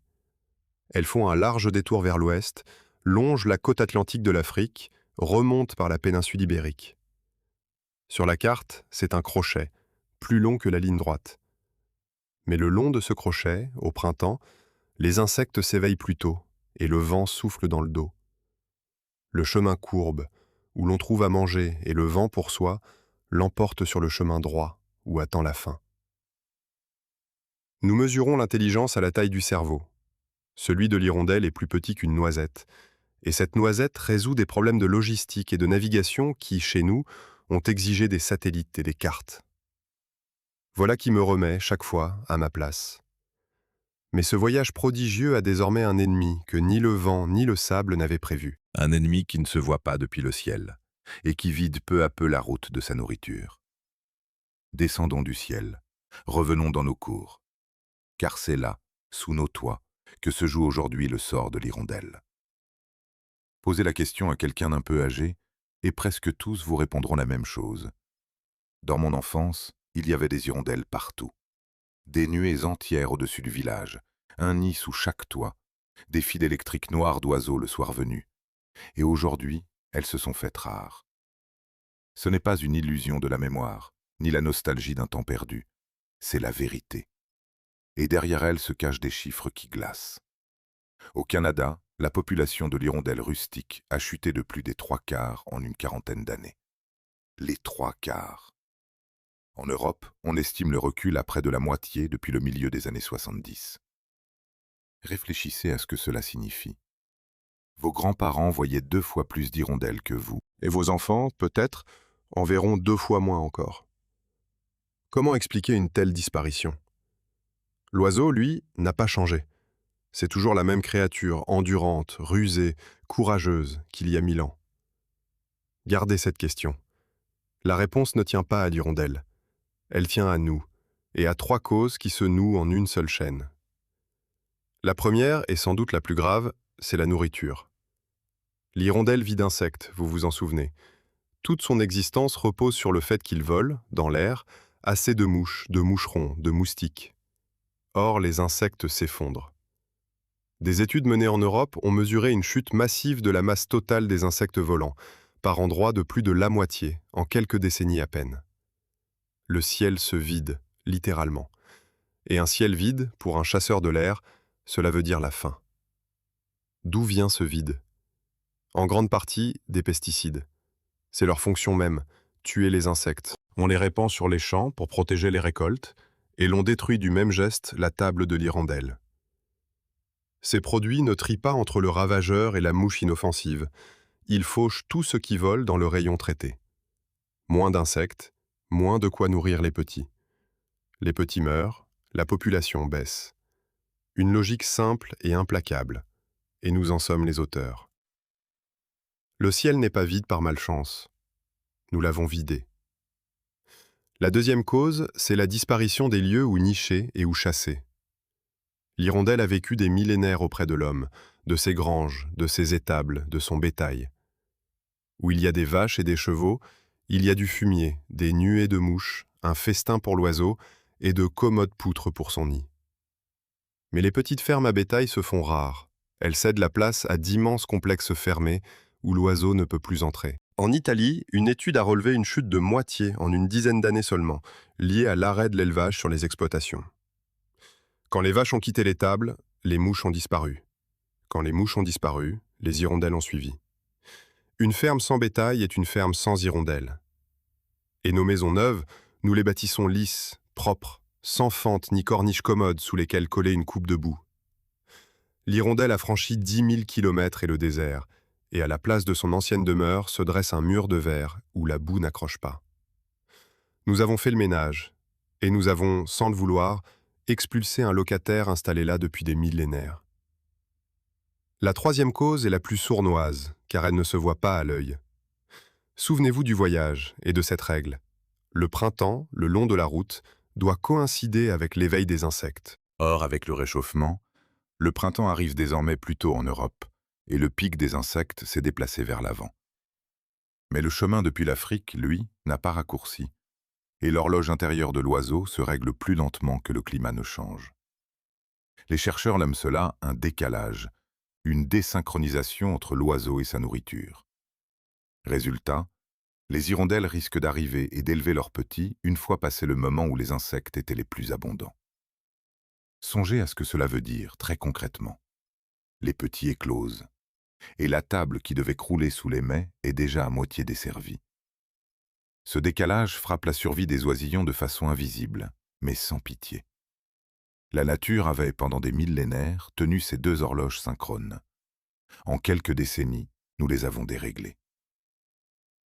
Elles font un large détour vers l'ouest, longent la côte atlantique de l'Afrique, remontent par la péninsule ibérique. Sur la carte, c'est un crochet, plus long que la ligne droite. Mais le long de ce crochet, au printemps, les insectes s'éveillent plus tôt et le vent souffle dans le dos. Le chemin courbe, où l'on trouve à manger et le vent pour soi, l'emporte sur le chemin droit, où attend la faim. Nous mesurons l'intelligence à la taille du cerveau. Celui de l'hirondelle est plus petit qu'une noisette, et cette noisette résout des problèmes de logistique et de navigation qui, chez nous, ont exigé des satellites et des cartes. Voilà qui me remet, chaque fois, à ma place. Mais ce voyage prodigieux a désormais un ennemi que ni le vent ni le sable n'avaient prévu. Un ennemi qui ne se voit pas depuis le ciel, et qui vide peu à peu la route de sa nourriture. Descendons du ciel, revenons dans nos cours, car c'est là, sous nos toits, que se joue aujourd'hui le sort de l'hirondelle. Posez la question à quelqu'un d'un peu âgé, et presque tous vous répondront la même chose. Dans mon enfance, il y avait des hirondelles partout. Des nuées entières au-dessus du village, un nid sous chaque toit, des fils électriques noirs d'oiseaux le soir venu. Et aujourd'hui, elles se sont faites rares. Ce n'est pas une illusion de la mémoire, ni la nostalgie d'un temps perdu, c'est la vérité. Et derrière elles se cachent des chiffres qui glacent. Au Canada, la population de l'hirondelle rustique a chuté de plus des 3/4 en une quarantaine d'années. les 3/4. En Europe, on estime le recul à près de la moitié depuis le milieu des années 70. Réfléchissez à ce que cela signifie. Vos grands-parents voyaient 2 fois plus d'hirondelles que vous. Et vos enfants, peut-être, en verront 2 fois moins encore. Comment expliquer une telle disparition? L'oiseau, lui, n'a pas changé. C'est toujours la même créature, endurante, rusée, courageuse, qu'il y a 1000 ans. Gardez cette question. La réponse ne tient pas à l'hirondelle. Elle tient à nous, et à 3 causes qui se nouent en une seule chaîne. La première, et sans doute la plus grave, c'est la nourriture. L'hirondelle vit d'insectes, vous vous en souvenez. Toute son existence repose sur le fait qu'il vole, dans l'air, assez de mouches, de moucherons, de moustiques. Or, les insectes s'effondrent. Des études menées en Europe ont mesuré une chute massive de la masse totale des insectes volants, par endroits de plus de la moitié, en quelques décennies à peine. Le ciel se vide, littéralement. Et un ciel vide, pour un chasseur de l'air, cela veut dire la faim. D'où vient ce vide? En grande partie, des pesticides. C'est leur fonction même, tuer les insectes. On les répand sur les champs pour protéger les récoltes, et l'on détruit du même geste la table de l'hirondelle. Ces produits ne trient pas entre le ravageur et la mouche inoffensive. Ils fauchent tout ce qui vole dans le rayon traité. Moins d'insectes, moins de quoi nourrir les petits. Les petits meurent, la population baisse. Une logique simple et implacable, et nous en sommes les auteurs. Le ciel n'est pas vide par malchance. Nous l'avons vidé. La deuxième cause, c'est la disparition des lieux où nicher et où chasser. L'hirondelle a vécu des millénaires auprès de l'homme, de ses granges, de ses étables, de son bétail. Où il y a des vaches et des chevaux, il y a du fumier, des nuées de mouches, un festin pour l'oiseau et de commodes poutres pour son nid. Mais les petites fermes à bétail se font rares. Elles cèdent la place à d'immenses complexes fermés où l'oiseau ne peut plus entrer. En Italie, une étude a relevé une chute de moitié en une dizaine d'années seulement, liée à l'arrêt de l'élevage sur les exploitations. Quand les vaches ont quitté l'étable, les mouches ont disparu. Quand les mouches ont disparu, les hirondelles ont suivi. Une ferme sans bétail est une ferme sans hirondelles. Et nos maisons neuves, nous les bâtissons lisses, propres, sans fente ni corniches commodes sous lesquelles coller une coupe de boue. L'hirondelle a franchi 10 000 kilomètres et le désert, et à la place de son ancienne demeure se dresse un mur de verre où la boue n'accroche pas. Nous avons fait le ménage, et nous avons, sans le vouloir, expulsé un locataire installé là depuis des millénaires. La troisième cause est la plus sournoise, car elle ne se voit pas à l'œil. Souvenez-vous du voyage et de cette règle. Le printemps, le long de la route, doit coïncider avec l'éveil des insectes. Or, avec le réchauffement, le printemps arrive désormais plus tôt en Europe, et le pic des insectes s'est déplacé vers l'avant. Mais le chemin depuis l'Afrique, lui, n'a pas raccourci, et l'horloge intérieure de l'oiseau se règle plus lentement que le climat ne change. Les chercheurs nomment cela un décalage, une désynchronisation entre l'oiseau et sa nourriture. Résultat, les hirondelles risquent d'arriver et d'élever leurs petits une fois passé le moment où les insectes étaient les plus abondants. Songez à ce que cela veut dire, très concrètement. Les petits éclosent, et la table qui devait crouler sous les mets est déjà à moitié desservie. Ce décalage frappe la survie des oisillons de façon invisible, mais sans pitié. La nature avait, pendant des millénaires, tenu ces 2 horloges synchrones. En quelques décennies, nous les avons déréglées.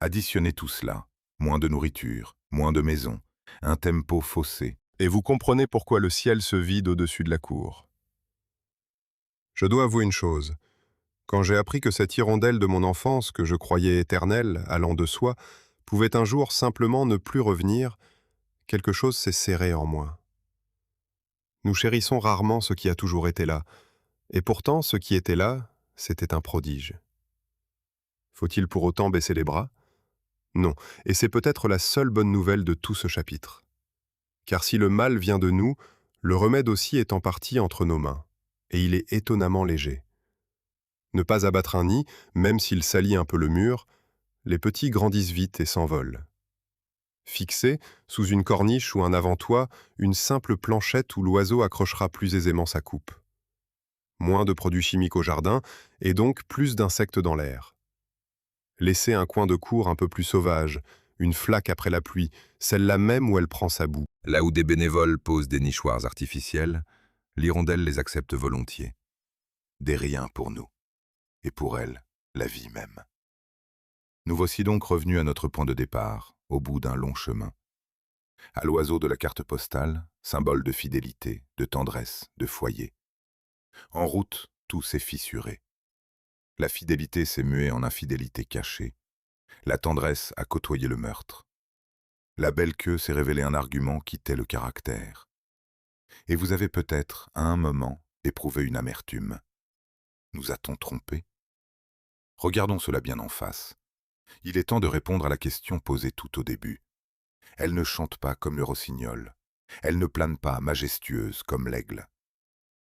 Additionnez tout cela, moins de nourriture, moins de maisons, un tempo faussé. Et vous comprenez pourquoi le ciel se vide au-dessus de la cour. Je dois avouer une chose. Quand j'ai appris que cette hirondelle de mon enfance, que je croyais éternelle, allant de soi, pouvait un jour simplement ne plus revenir, quelque chose s'est serré en moi. Nous chérissons rarement ce qui a toujours été là, et pourtant ce qui était là, c'était un prodige. Faut-il pour autant baisser les bras? Non, et c'est peut-être la seule bonne nouvelle de tout ce chapitre. Car si le mal vient de nous, le remède aussi est en partie entre nos mains, et il est étonnamment léger. Ne pas abattre un nid, même s'il salit un peu le mur, les petits grandissent vite et s'envolent. Fixer, sous une corniche ou un avant-toit, une simple planchette où l'oiseau accrochera plus aisément sa coupe. Moins de produits chimiques au jardin, et donc plus d'insectes dans l'air. Laisser un coin de cour un peu plus sauvage, une flaque après la pluie, celle-là même où elle prend sa boue. Là où des bénévoles posent des nichoirs artificiels, l'hirondelle les accepte volontiers. Des riens pour nous, et pour elle, la vie même. Nous voici donc revenus à notre point de départ, au bout d'un long chemin. À l'oiseau de la carte postale, symbole de fidélité, de tendresse, de foyer. En route, tout s'est fissuré. La fidélité s'est muée en infidélité cachée. La tendresse a côtoyé le meurtre. La belle queue s'est révélée un argument qui tait le caractère. Et vous avez peut-être, à un moment, éprouvé une amertume. Nous a-t-on trompés? Regardons cela bien en face. Il est temps de répondre à la question posée tout au début. Elle ne chante pas comme le rossignol. Elle ne plane pas majestueuse comme l'aigle.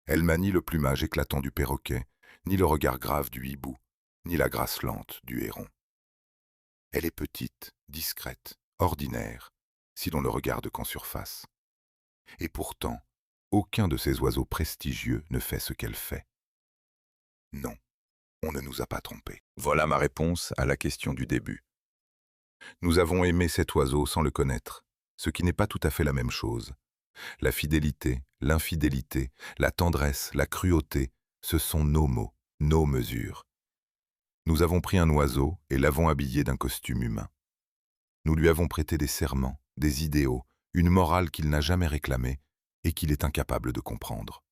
Elle n'a ni le plumage éclatant du perroquet, ni le regard grave du hibou, ni la grâce lente du héron. Elle est petite, discrète, ordinaire, si l'on ne regarde qu'en surface. Et pourtant, aucun de ces oiseaux prestigieux ne fait ce qu'elle fait. Non, on ne nous a pas trompés. Voilà ma réponse à la question du début. Nous avons aimé cet oiseau sans le connaître, ce qui n'est pas tout à fait la même chose. La fidélité, l'infidélité, la tendresse, la cruauté, ce sont nos mots, nos mesures. Nous avons pris un oiseau et l'avons habillé d'un costume humain. Nous lui avons prêté des serments, des idéaux, une morale qu'il n'a jamais réclamée et qu'il est incapable de comprendre.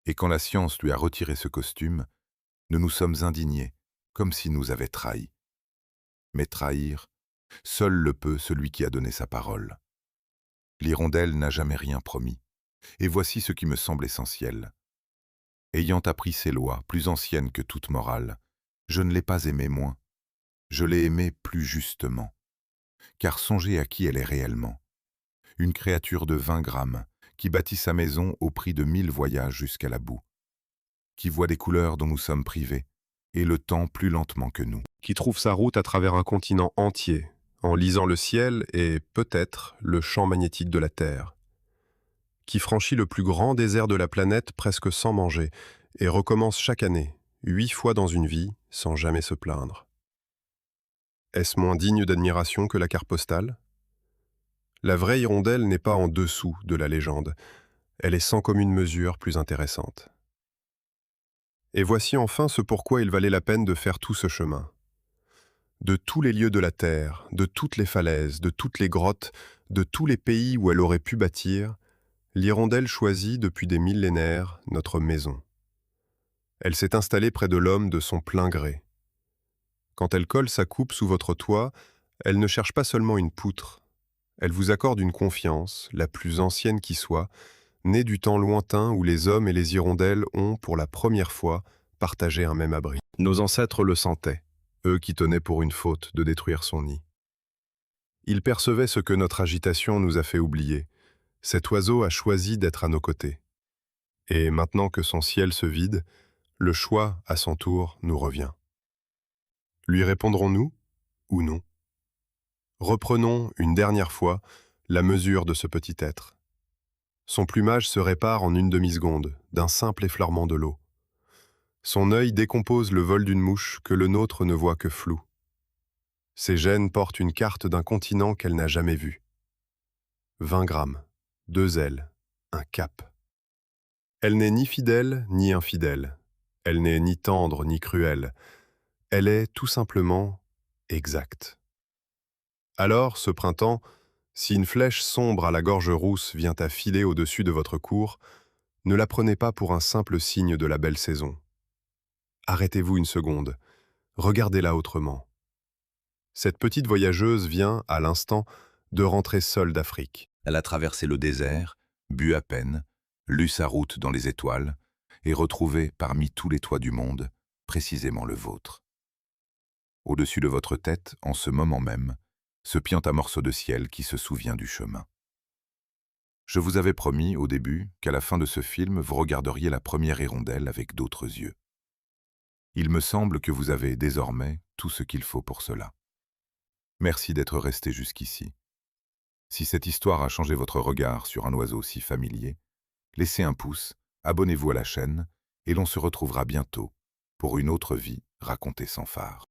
Et quand la science lui a retiré ce costume, nous nous sommes indignés, comme s'il nous avait trahis. Mais trahir, seul le peut celui qui a donné sa parole. L'hirondelle n'a jamais rien promis, et voici ce qui me semble essentiel. Ayant appris ces lois, plus anciennes que toute morale, je ne l'ai pas aimée moins, je l'ai aimée plus justement. Car songez à qui elle est réellement. Une créature de 20 grammes, qui bâtit sa maison au prix de 1000 voyages jusqu'à la boue, qui voit des couleurs dont nous sommes privés, et le temps plus lentement que nous. Qui trouve sa route à travers un continent entier, en lisant le ciel et, peut-être, le champ magnétique de la Terre. Qui franchit le plus grand désert de la planète presque sans manger, et recommence chaque année, 8 fois dans une vie, sans jamais se plaindre. Est-ce moins digne d'admiration que la carte postale? La vraie hirondelle n'est pas en dessous de la légende, elle est sans commune mesure plus intéressante. Et voici enfin ce pourquoi il valait la peine de faire tout ce chemin. De tous les lieux de la terre, de toutes les falaises, de toutes les grottes, de tous les pays où elle aurait pu bâtir, l'hirondelle choisit depuis des millénaires notre maison. Elle s'est installée près de l'homme de son plein gré. Quand elle colle sa coupe sous votre toit, elle ne cherche pas seulement une poutre, elle vous accorde une confiance, la plus ancienne qui soit, née du temps lointain où les hommes et les hirondelles ont, pour la première fois, partagé un même abri. Nos ancêtres le sentaient, eux qui tenaient pour une faute de détruire son nid. Ils percevaient ce que notre agitation nous a fait oublier. Cet oiseau a choisi d'être à nos côtés. Et maintenant que son ciel se vide, le choix, à son tour, nous revient. Lui répondrons-nous ou non? Reprenons, une dernière fois, la mesure de ce petit être. Son plumage se répare en une demi-seconde, d'un simple effleurement de l'eau. Son œil décompose le vol d'une mouche que le nôtre ne voit que flou. Ses gènes portent une carte d'un continent qu'elle n'a jamais vu. 20 grammes, 2 ailes, un cap. Elle n'est ni fidèle ni infidèle. Elle n'est ni tendre ni cruelle. Elle est tout simplement exacte. Alors, ce printemps, si une flèche sombre à la gorge rousse vient à filer au-dessus de votre cour, ne la prenez pas pour un simple signe de la belle saison. Arrêtez-vous une seconde, regardez-la autrement. Cette petite voyageuse vient, à l'instant, de rentrer seule d'Afrique. Elle a traversé le désert, bu à peine, lu sa route dans les étoiles, et retrouvé, parmi tous les toits du monde, précisément le vôtre. Au-dessus de votre tête, en ce moment même, ce piant un morceau de ciel qui se souvient du chemin. Je vous avais promis, au début, qu'à la fin de ce film, vous regarderiez la première hirondelle avec d'autres yeux. Il me semble que vous avez désormais tout ce qu'il faut pour cela. Merci d'être resté jusqu'ici. Si cette histoire a changé votre regard sur un oiseau si familier, laissez un pouce, abonnez-vous à la chaîne, et l'on se retrouvera bientôt pour une autre vie racontée sans phare.